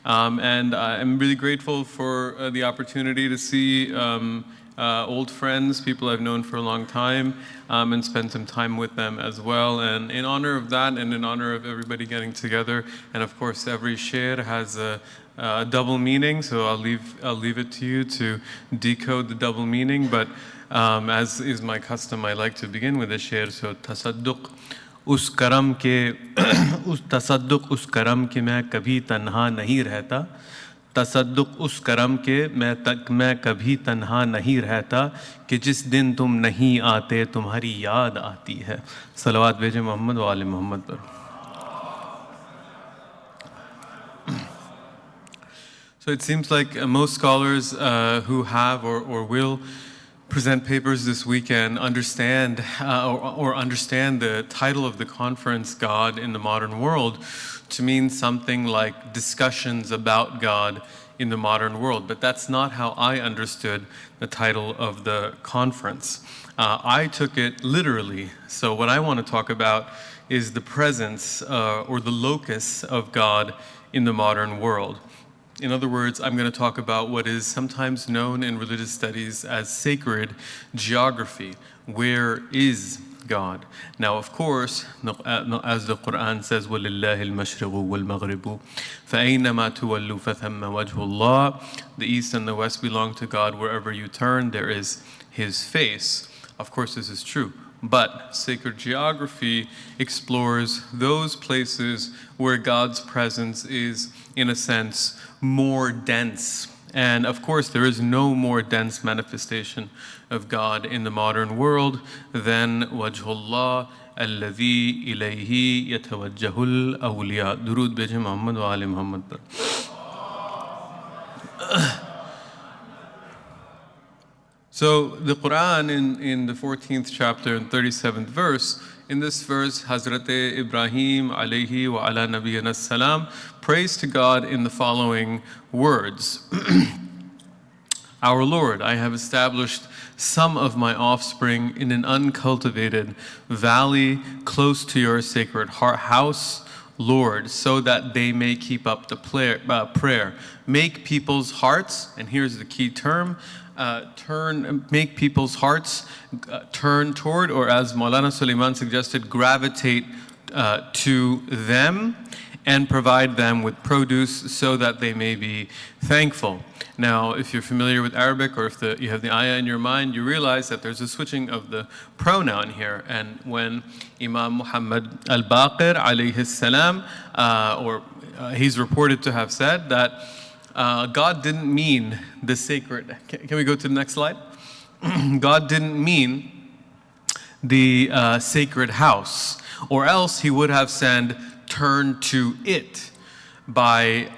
and I'm really grateful for the opportunity to see old friends, people I've known for a long time, and spend some time with them as well. And in honor of that, and in honor of everybody getting together, and of course every shaykh has a double meaning, so I'll leave it to you to decode the double meaning. But as is my custom, I like to begin with a sher. So tasadduq us karam ke मैं कभी तन्हा नहीं रहता. तसद्दुक उस करम के मैं कभी तन्हा नहीं रहता कि जिस दिन तुम नहीं आते तुम्हारी याद आती है. सलावत भेजे मोहम्मद व आले मोहम्मद पर. So it seems like most scholars who have or will present papers this weekend understand or understand the title of the conference, God in the Modern World, to mean something like discussions about God in the modern world. But that's not how I understood the title of the conference. I took it literally. So what I want to talk about is the presence or the locus of God in the modern world. In other words, I'm going to talk about what is sometimes known in religious studies as sacred geography. Where is God? Now, of course, as the Quran says, وَلِلَّهِ الْمَشْرِقُ وَالْمَغْرِبُ فَأَيْنَمَا تُوَلُّوا فَثَمَّ وَجْهُ اللَّهِ. The east and the west belong to God. Wherever you turn, there is His face. Of course, this is true. But sacred geography explores those places where God's presence is, in a sense, more dense. And of course, there is no more dense manifestation of God in the modern world than Wajhullah alladhi ilayhi yatawajjahul awliya. Durood bheje Muhammad wa ali Muhammad par. So the Quran in the 14th chapter and 37th verse, in this verse, Hazrat Ibrahim alayhi wa ala nabiyyina salam prays to God in the following words. Our Lord, I have established some of my offspring in an uncultivated valley close to your sacred house, Lord, so that they may keep up the prayer. Make people's hearts, and here's the key term, make people's hearts turn toward, or as Maulana Sulaiman suggested, gravitate to them and provide them with produce so that they may be thankful. Now, if you're familiar with Arabic or if you have the ayah in your mind, you realize that there's a switching of the pronoun here. And when Imam Muhammad al-Baqir alayhi salam, he's reported to have said that God didn't mean the sacred. Can we go to the next slide? God didn't mean the sacred house, or else he would have said, turn to it. Then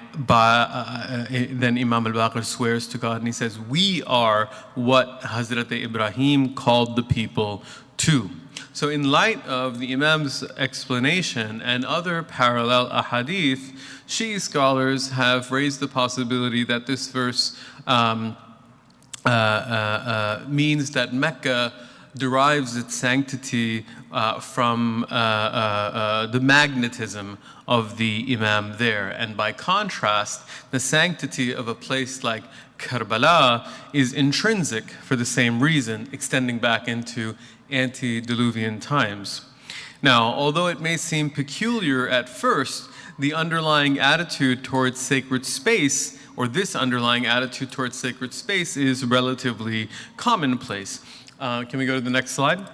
Imam al-Baqir swears to God and he says, we are what Hazrat Ibrahim called the people to. So in light of the Imam's explanation and other parallel ahadith, Shia scholars have raised the possibility that this verse means that Mecca derives its sanctity from the magnetism of the Imam there. And by contrast, the sanctity of a place like Karbala is intrinsic for the same reason, extending back into antediluvian times. Now, although it may seem peculiar at first, the underlying attitude towards sacred space, or this underlying attitude towards sacred space, is relatively commonplace. Can we go to the next slide?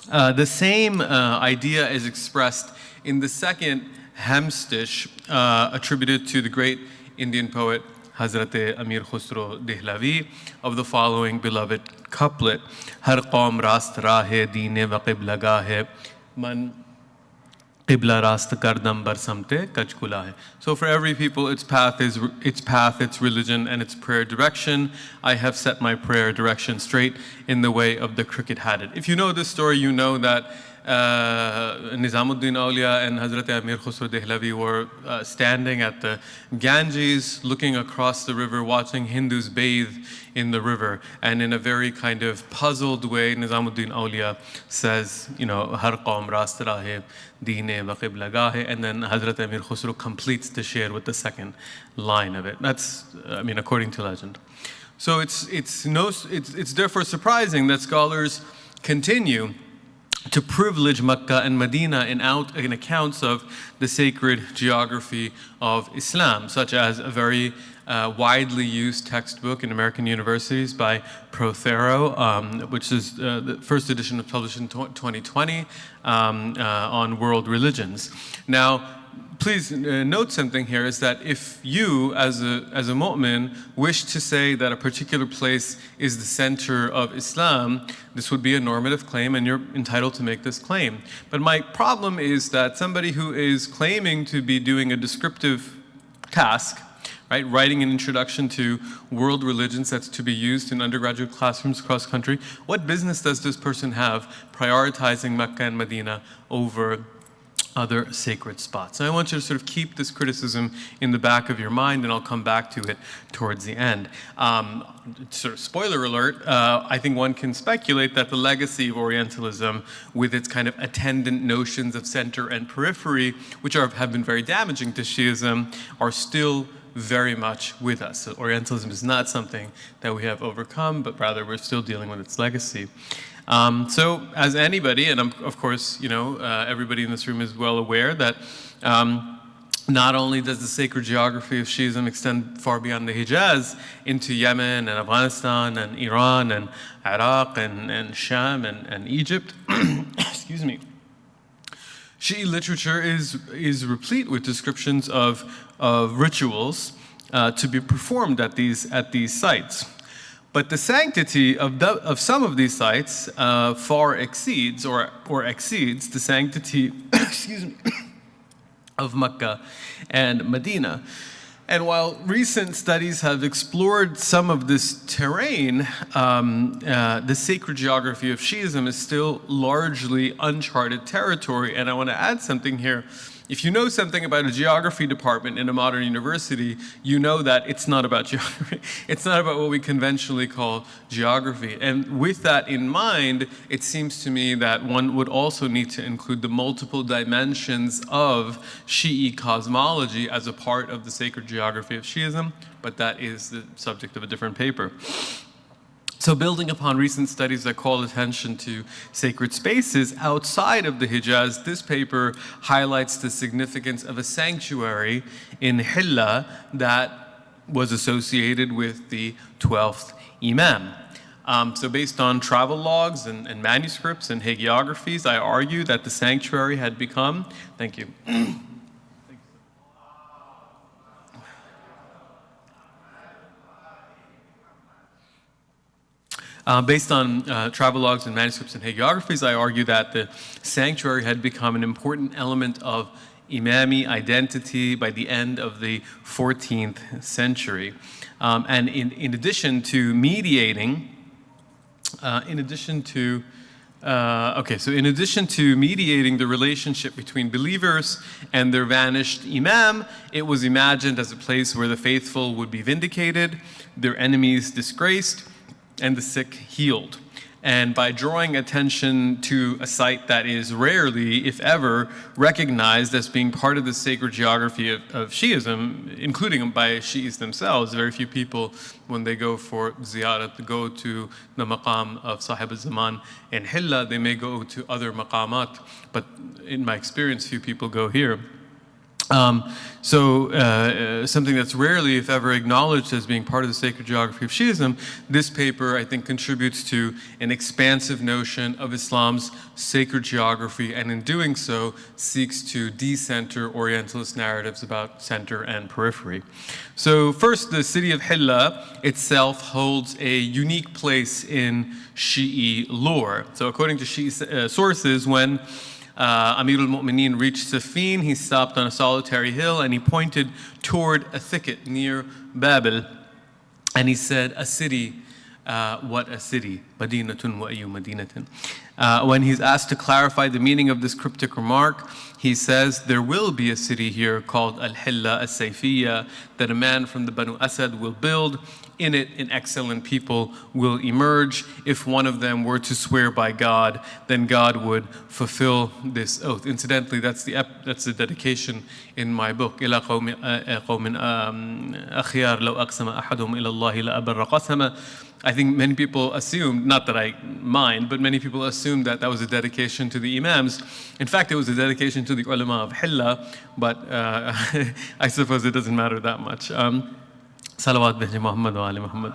The same idea is expressed in the second hemstish attributed to the great Indian poet Hazrat Amir Khusro Dehlavi of the following beloved couplet: Har qaum rast rahe deene wa qibla gahe man qibla rast kardam bar samte kachkula hai. So for every people, its path, its religion, and its prayer direction. I have set my prayer direction straight in the way of the crooked-hatted. If you know this story, you know that Nizamuddin Awliya and Hazrat Amir Khusro Dehlavi were standing at the Ganges, looking across the river, watching Hindus bathe in the river. And in a very kind of puzzled way, Nizamuddin Awliya says, Har qaum rast rahe deene wa qibla gahe. And then Hazrat Amir Khusro completes the sher with the second line of it. That's, according to legend. So it's therefore surprising that scholars continue to privilege Mecca and Medina in accounts of the sacred geography of Islam, such as a very widely used textbook in American universities by Prothero, which is the first edition was published in 2020 on world religions. Now, please note something here is that if you, as a mu'min, wish to say that a particular place is the center of Islam, this would be a normative claim and you're entitled to make this claim. But my problem is that somebody who is claiming to be doing a descriptive task, right, writing an introduction to world religions that's to be used in undergraduate classrooms across the country, what business does this person have prioritizing Mecca and Medina over other sacred spots? And I want you to sort of keep this criticism in the back of your mind, and I'll come back to it towards the end. Sort of spoiler alert, I think one can speculate that the legacy of Orientalism, with its kind of attendant notions of center and periphery, which have been very damaging to Shiism, are still very much with us. So Orientalism is not something that we have overcome, but rather we're still dealing with its legacy. So as anybody, and of course, you know, everybody in this room is well aware that not only does the sacred geography of Shiism extend far beyond the Hijaz into Yemen and Afghanistan and Iran and Iraq and Sham and Egypt, excuse me. Shi'i literature is replete with descriptions of rituals to be performed at these sites. But the sanctity of some of these sites far exceeds or exceeds the sanctity excuse me, of Mecca and Medina. And while recent studies have explored some of this terrain, the sacred geography of Shiism is still largely uncharted territory. And I want to add something here. If you know something about a geography department in a modern university, you know that it's not about geography. It's not about what we conventionally call geography. And with that in mind, it seems to me that one would also need to include the multiple dimensions of Shi'i cosmology as a part of the sacred geography of Shiism, but that is the subject of a different paper. So building upon recent studies that call attention to sacred spaces outside of the Hijaz, this paper highlights the significance of a sanctuary in Hilla that was associated with the 12th Imam. So based on travel logs and manuscripts and hagiographies, I argue that the sanctuary had become, thank you. Based on travelogues and manuscripts and hagiographies, I argue that the sanctuary had become an important element of Imami identity by the end of the 14th century. And in addition to mediating, mediating the relationship between believers and their vanished Imam, it was imagined as a place where the faithful would be vindicated, their enemies disgraced, and the sick healed. And by drawing attention to a site that is rarely, if ever, recognized as being part of the sacred geography of Shi'ism, including by Shi'is themselves, very few people, when they go for ziyarat, go to the maqam of Sahib al-Zaman in Hilla. They may go to other maqamat, but in my experience, few people go here. Something that's rarely, if ever, acknowledged as being part of the sacred geography of Shi'ism, this paper, I think, contributes to an expansive notion of Islam's sacred geography, and in doing so, seeks to decenter Orientalist narratives about center and periphery. So first, the city of Hilla itself holds a unique place in Shi'i lore. So according to Shi'i sources, when Amir al-Mu'mineen reached Safin, he stopped on a solitary hill and he pointed toward a thicket near Babel, and he said, "A city, what a city, Madinatun wa ayu Madinatin." When he's asked to clarify the meaning of this cryptic remark, he says, "There will be a city here called Al-Hilla As-Sayfiyya that a man from the Banu Asad will build. In it, an excellent people will emerge. If one of them were to swear by God, then God would fulfill this oath." Incidentally, that's the dedication in my book. إِلَى قَوْمٍ أَخْيَارٍ لَوْ أَقْسَمَ أَحَدُهُمْ إِلَى اللَّهِ لَأَبَرَّ قَسَمًا. I think many people assumed, not that I mind, but many people assumed that that was a dedication to the Imams. In fact, it was a dedication to the ulama of Hilla, but I suppose it doesn't matter that much. Salawat bihi Muhammad wa ali Muhammad.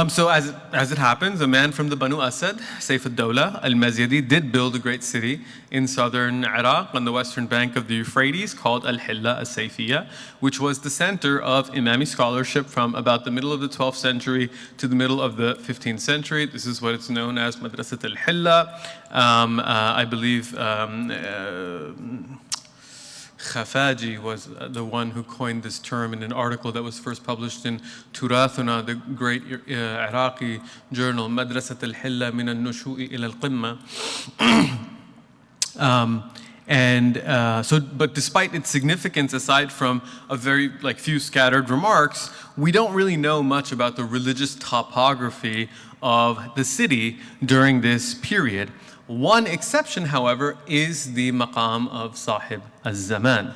So as it happens, a man from the Banu Asad, Saif al-Dawla al-Mazyadi, did build a great city in southern Iraq on the western bank of the Euphrates called Al-Hilla al-Sayfiyya, which was the center of Imami scholarship from about the middle of the 12th century to the middle of the 15th century. This is what it's known as Madrasat al-Hilla. I believe Khafaji was the one who coined this term in an article that was first published in Turathuna, the great Iraqi journal, Madrasat al-Hilla min al-Nushu'i ila al-Qimma. But despite its significance, aside from a very few scattered remarks, we don't really know much about the religious topography of the city during this period. One exception, however, is the maqam of Sahib al-Zaman.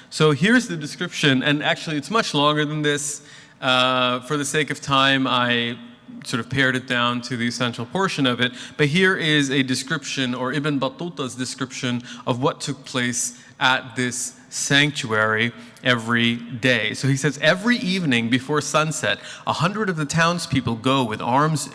So here's the description, and actually it's much longer than this. For the sake of time, I sort of pared it down to the essential portion of it. But here is a description, or Ibn Battuta's description, of what took place at this sanctuary every day. So he says, every evening before sunset, 100 of the townspeople go with arms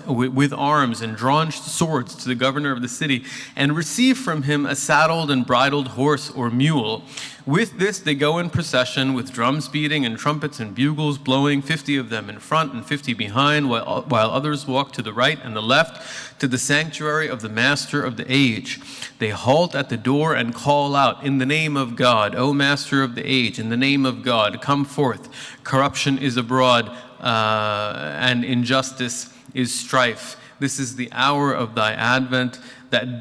and drawn swords to the governor of the city and receive from him a saddled and bridled horse or mule. With this, they go in procession with drums beating and trumpets and bugles blowing, 50 of them in front and 50 behind, while others walk to the right and the left to the sanctuary of the Master of the Age. They halt at the door and call out, in the name of God, O Master of the Age, in the name of God, come forth. Corruption is abroad, and injustice is strife. This is the hour of thy advent, that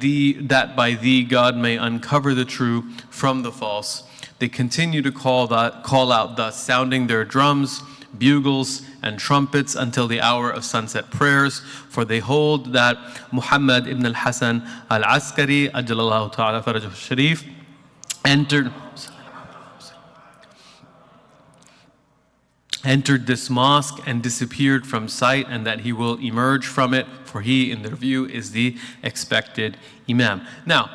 by thee God may uncover the true from the false. They continue to call out thus, sounding their drums, bugles, and trumpets until the hour of sunset prayers, for they hold that Muhammad ibn al-Hasan al-Askari, Ajjalallahu ta'ala farajahu al-Sharif, entered this mosque and disappeared from sight, and that he will emerge from it, for he, in their view, is the expected Imam. Now,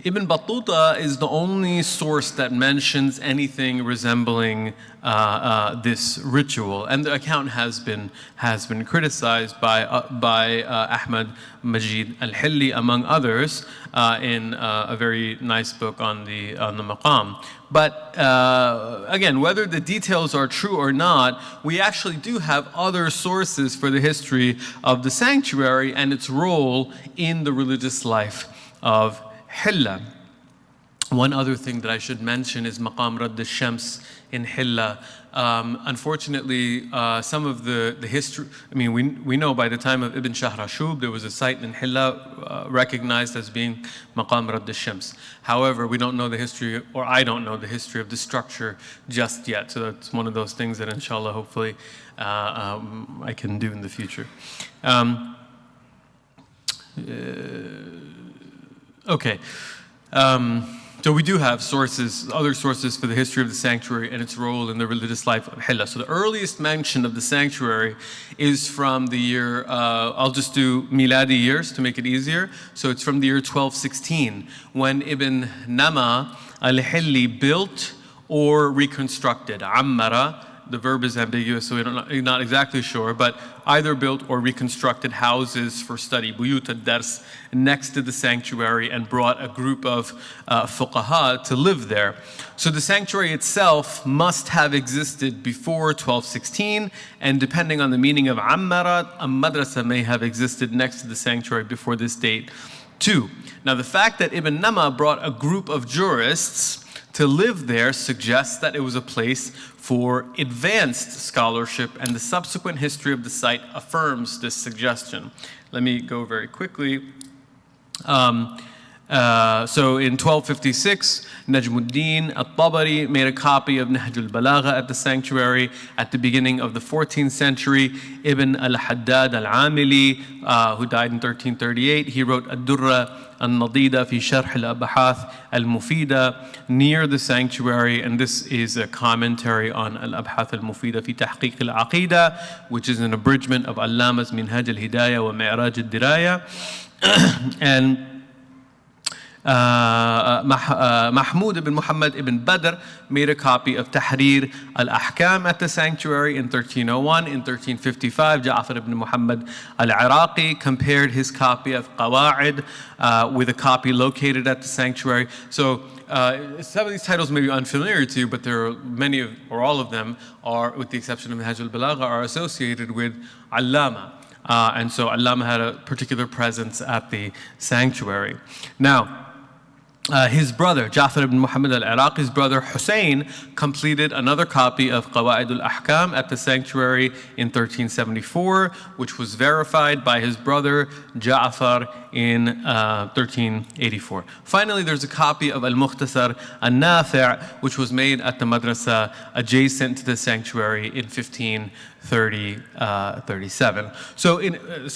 Ibn Battuta is the only source that mentions anything resembling this ritual, and the account has been criticized by Ahmad Majid al-Hilli, among others, in a very nice book on the maqam. But again, whether the details are true or not, we actually do have other sources for the history of the sanctuary and its role in the religious life of Hilla. One other thing that I should mention is Maqam Radd al-Shams in Hilla. Unfortunately, some of the history, we know by the time of Ibn Shahrashub, there was a site in Hilla recognized as being Maqam Radd al-Shams. However, we don't know the history, or I don't know the history of the structure just yet. So that's one of those things that inshallah, hopefully, I can do in the future. Okay. So we do have other sources for the history of the sanctuary and its role in the religious life of Hilla. So the earliest mention of the sanctuary is from the year, I'll just do Miladi years to make it easier. So it's from the year 1216, when Ibn Nama al-Hilli built or reconstructed. Ammara, the verb is ambiguous, so we're not exactly sure, but either built or reconstructed houses for study, buyut al-dars, next to the sanctuary, and brought a group of fuqaha to live there. So the sanctuary itself must have existed before 1216, and depending on the meaning of ammara, a madrasa may have existed next to the sanctuary before this date too. Now the fact that Ibn Nama brought a group of jurists to live there suggests that it was a place for advanced scholarship, and the subsequent history of the site affirms this suggestion. Let me go very quickly. So in 1256, Najmuddin al-Tabari made a copy of Nahj al-Balagha at the sanctuary. At the beginning of the 14th century, Ibn al-Haddad al-Amili, who died in 1338, he wrote Ad-Durra al-Nadida fi Sharh al-Abahath al-Mufida near the sanctuary, and this is a commentary on al-Abhath al-Mufida fi Tahqiq al-Aqida, which is an abridgment of Allama's Minhaj al-Hidayah wa Mi'raj al-Diraya. And Mahmud ibn Muhammad ibn Badr made a copy of Tahrir al-Ahkam at the sanctuary in 1301. In 1355, Ja'far ibn Muhammad al-Iraqi compared his copy of Qawa'id with a copy located at the sanctuary. So some of these titles may be unfamiliar to you, but there are many or all of them are, with the exception of Minhaj al-Balagha, are associated with Allama. And so Allama had a particular presence at the sanctuary. Now, his brother, Ja'far ibn Muhammad al-Iraqi's brother, Hussein, completed another copy of Qawa'id al-Ahkam at the sanctuary in 1374, which was verified by his brother Ja'far in 1384. Finally, there's a copy of Al-Mukhtasar al-Nafi', which was made at the madrasa adjacent to the sanctuary in 1537. So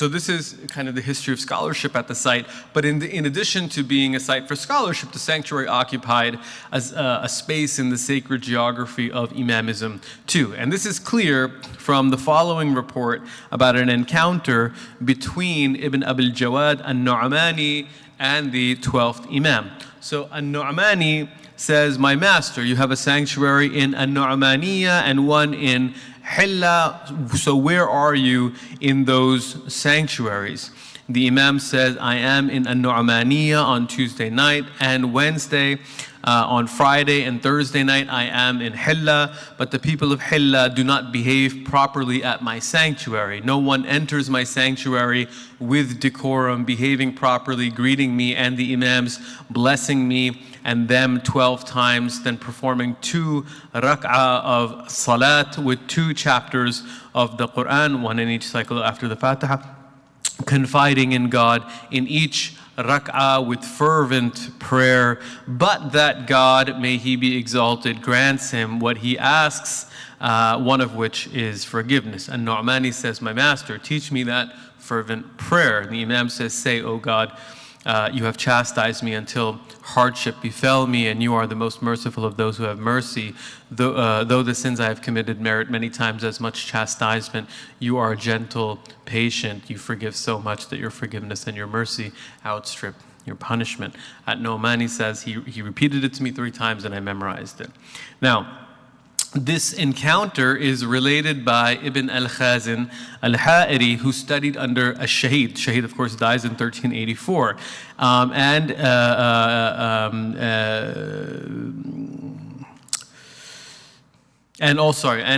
this is kind of the history of scholarship at the site, but in addition to being a site for scholarship, the sanctuary occupied as a space in the sacred geography of Imamism too. And this is clear from the following report about an encounter between Ibn Abil Jawad al-Nu'mani and the 12th Imam. So al-Nu'mani says, "My master, you have a sanctuary in al-Nu'maniya and one in Hilla, so where are you in those sanctuaries?" The Imam says, "I am in al-Nu'maniya on Tuesday night and Wednesday. On Friday and Thursday night I am in Hilla, but the people of Hilla do not behave properly at my sanctuary. No one enters my sanctuary with decorum, behaving properly, greeting me and the Imams, blessing me and them 12 times, then performing 2 rak'ah of salat with 2 chapters of the Quran, one in each cycle after the Fatiha, confiding in God in each rak'ah with fervent prayer, but that God, may He be exalted, grants him what he asks, one of which is forgiveness." And Nu'mani says, "My master, teach me that fervent prayer." And the Imam says, "Say, O God, you have chastised me until hardship befell me, and you are the most merciful of those who have mercy. Though the sins I have committed merit many times as much chastisement, you are gentle, patient. You forgive so much that your forgiveness and your mercy outstrip your punishment." At Nu'mani says, he repeated it to me 3 times and I memorized it. Now, this encounter is related by Ibn al-Khazin al-Ha'iri, who studied under Shahid. Shahid, of course, dies in 1384. And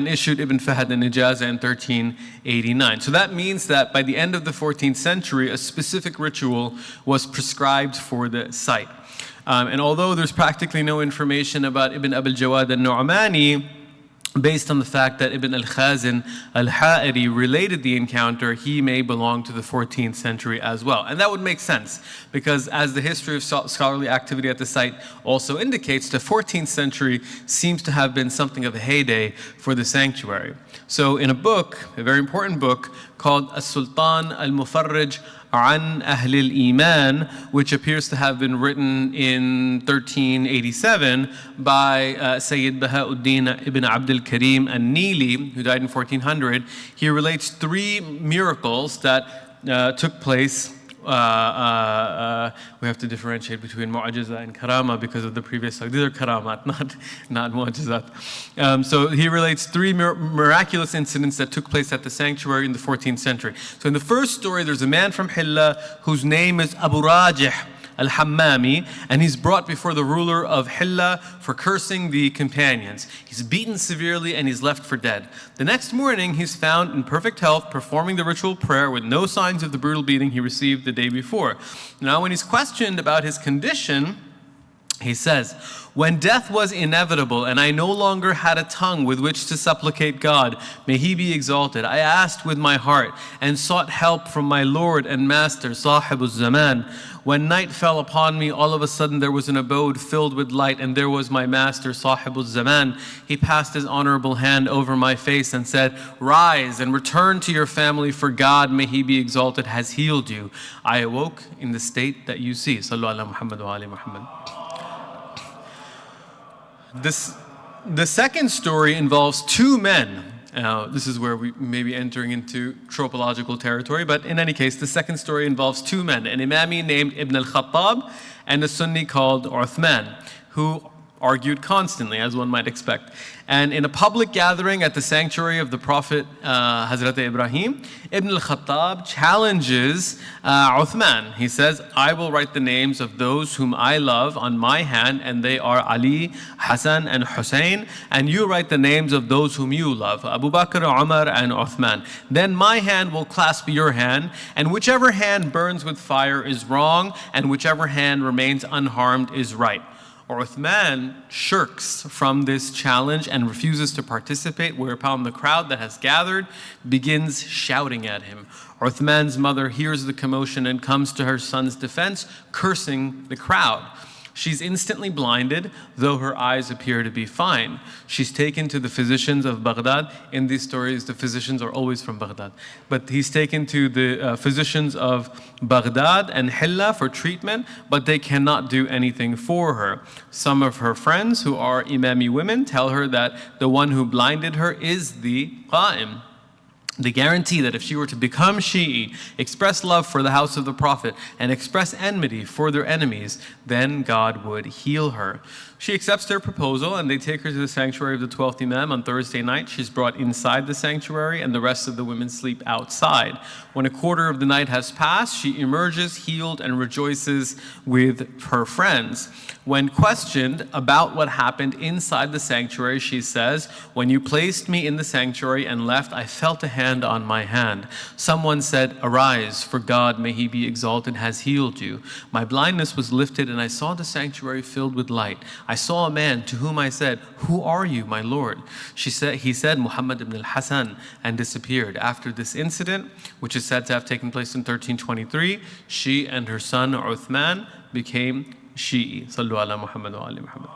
issued Ibn Fahd al-Ijaza in 1389. So that means that by the end of the 14th century, a specific ritual was prescribed for the site. And although there's practically no information about Ibn Abil Jawad al-Nu'mani, based on the fact that Ibn al-Khazin al-Ha'iri related the encounter, he may belong to the 14th century as well. And that would make sense, because as the history of scholarly activity at the site also indicates, the 14th century seems to have been something of a heyday for the sanctuary. So in a book, a very important book, called As-Sultan al-Mufarrij an Ahl al-Iman, which appears to have been written in 1387 by Sayyid Bahauddin ibn Abdul Karim al-Nili, who died in 1400. He relates 3 miracles that took place. We have to differentiate between mu'ajiza and karama because of the previous. These are karamat, not mu'ajizat. So he relates 3 miraculous incidents that took place at the sanctuary in the 14th century. So in the first story, there's a man from Hilla whose name is Abu Rajih al-Hammami, and he's brought before the ruler of Hilla for cursing the companions. He's beaten severely and he's left for dead. The next morning, he's found in perfect health, performing the ritual prayer with no signs of the brutal beating he received the day before. Now, when he's questioned about his condition, He says, when death was inevitable and I no longer had a tongue with which to supplicate God, may He be exalted, I asked with my heart and sought help from my Lord and Master, Sahibul Zaman. When night fell upon me, all of a sudden there was an abode filled with light, and there was my Master, Sahibul Zaman. He passed his honorable hand over my face and said, rise and return to your family, for God, may He be exalted, has healed you. I awoke in the state that you see. Sallu ala Muhammad wa ali Muhammad. The second story involves two men. Now, this is where we may be entering into tropological territory, but in any case, the second story involves two men, an Imami named Ibn al-Khattab and a Sunni called Uthman, who argued constantly, as one might expect. And in a public gathering at the sanctuary of the Prophet Hazrat Ibrahim, Ibn al-Khattab challenges Uthman. He says, I will write the names of those whom I love on my hand, and they are Ali, Hassan, and Hussein, and you write the names of those whom you love, Abu Bakr, Umar, and Uthman. Then my hand will clasp your hand, and whichever hand burns with fire is wrong, and whichever hand remains unharmed is right. Uthman shirks from this challenge and refuses to participate, whereupon the crowd that has gathered begins shouting at him. Uthman's mother hears the commotion and comes to her son's defense, cursing the crowd. She's instantly blinded, though her eyes appear to be fine. She's taken to the physicians of Baghdad. In these stories, the physicians are always from Baghdad. But he's taken to the physicians of Baghdad and Hilla for treatment, but they cannot do anything for her. Some of her friends, who are Imami women, tell her that the one who blinded her is the Qa'im. They guarantee that if she were to become Shi'i, express love for the house of the Prophet, and express enmity for their enemies, then God would heal her. She accepts their proposal, and they take her to the sanctuary of the 12th Imam on Thursday night. She's brought inside the sanctuary, and the rest of the women sleep outside. When a quarter of the night has passed, she emerges healed and rejoices with her friends. When questioned about what happened inside the sanctuary, she says, when you placed me in the sanctuary and left, I felt a hand on my hand. Someone said, arise, for God, may He be exalted, has healed you. My blindness was lifted, and I saw the sanctuary filled with light. I saw a man to whom I said, who are you, my Lord? He said, Muhammad ibn al-Hasan, and disappeared. After this incident, which is said to have taken place in 1323, she and her son Uthman became Shi'i. Sallu ala Muhammad wa ali Muhammad.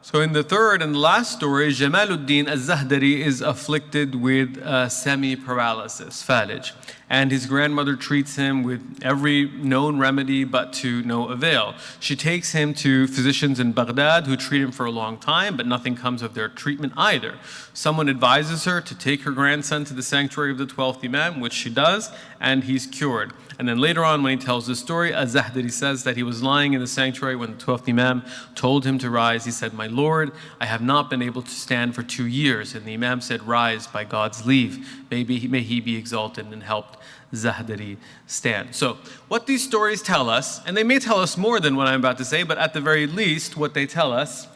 So in the third and last story, Jamaluddin al-Zahdari is afflicted with semi-paralysis, falij, and his grandmother treats him with every known remedy, but to no avail. She takes him to physicians in Baghdad who treat him for a long time, but nothing comes of their treatment either. Someone advises her to take her grandson to the sanctuary of the 12th Imam, which she does, and he's cured. And then later on, when he tells the story, al-Zahdari says that he was lying in the sanctuary when the 12th Imam told him to rise. He said, my Lord, I have not been able to stand for 2 years. And the Imam said, rise by God's leave. May He be exalted, and helped Zahdari stand. So what these stories tell us, and they may tell us more than what I'm about to say, but at the very least, what they tell us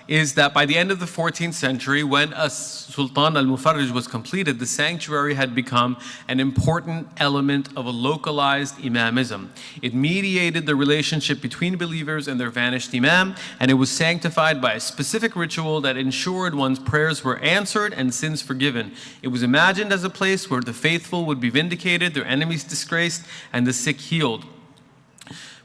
is that by the end of the 14th century, when a Sultan al-Mufarrij was completed, the sanctuary had become an important element of a localized imamism. It mediated the relationship between believers and their vanished imam, and it was sanctified by a specific ritual that ensured one's prayers were answered and sins forgiven. It was imagined as a place where the faithful would be vindicated, their enemies disgraced, and the sick healed.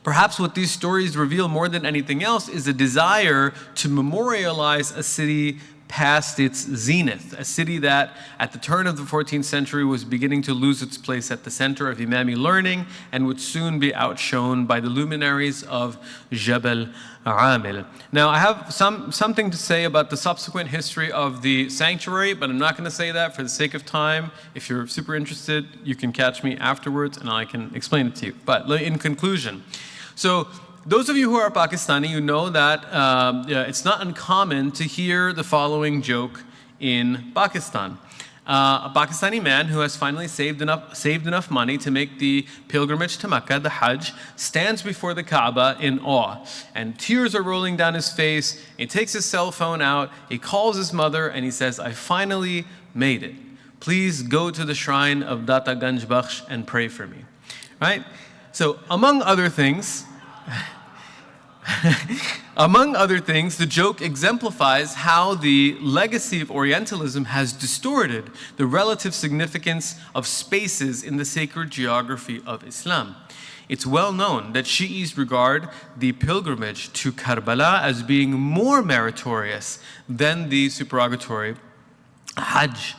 Perhaps what these stories reveal more than anything else is a desire to memorialize a city past its zenith, a city that at the turn of the 14th century was beginning to lose its place at the center of Imami learning and would soon be outshone by the luminaries of Jabal Amil. Now, I have something to say about the subsequent history of the sanctuary, but I'm not going to say that for the sake of time. If you're super interested, you can catch me afterwards and I can explain it to you. But in conclusion, so those of you who are Pakistani, you know that it's not uncommon to hear the following joke in Pakistan. A Pakistani man who has finally saved enough money to make the pilgrimage to Mecca, the Hajj, stands before the Kaaba in awe. And tears are rolling down his face. He takes his cell phone out, he calls his mother, and he says, I finally made it. please go to the shrine of Data Ganj Bakhsh and pray for me. Right? So among other things, the joke exemplifies how the legacy of Orientalism has distorted the relative significance of spaces in the sacred geography of Islam. It's well known that Shi'is regard the pilgrimage to Karbala as being more meritorious than the supererogatory Hajj.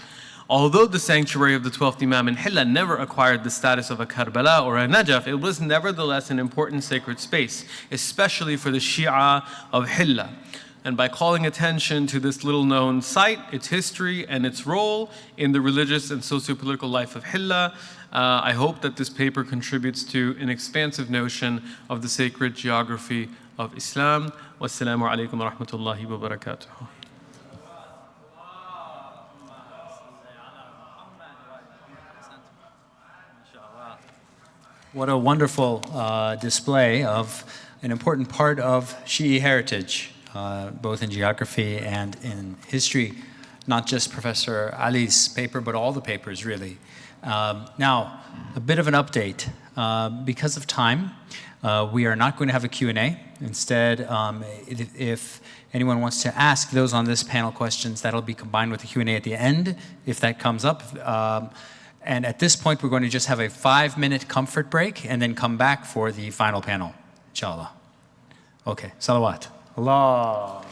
Although the sanctuary of the 12th Imam in Hilla never acquired the status of a Karbala or a Najaf, it was nevertheless an important sacred space, especially for the Shia of Hilla. And by calling attention to this little known site, its history, and its role in the religious and socio-political life of Hilla, I hope that this paper contributes to an expansive notion of the sacred geography of Islam. Wassalamu alaikum wa rahmatullahi wa barakatuh. What a wonderful display of an important part of Shi'i heritage, both in geography and in history. Not just Professor Ali's paper, but all the papers, really. Now, a bit of an update. Because of time, we are not going to have a Q&A. Instead, if anyone wants to ask those on this panel questions, that'll be combined with the Q&A at the end, if that comes up. And at this point, we're going to just have a 5-minute comfort break and then come back for the final panel, inshallah. Okay, salawat. Allah.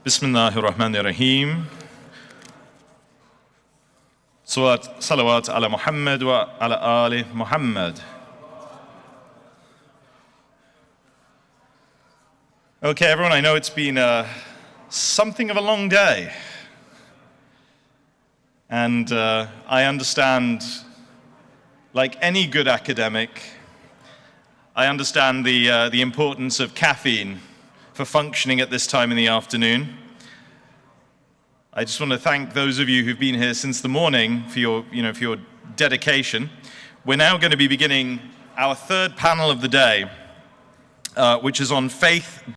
Bismillahir Rahmanir Rahim. Salawat ala Muhammad wa ala ali Muhammad. Okay, everyone, I know it's been something of a long day. And I understand, like any good academic, I understand the importance of caffeine for functioning at this time in the afternoon. I just want to thank those of you who've been here since the morning for your dedication. We're now going to be beginning our third panel of the day, which is on faith,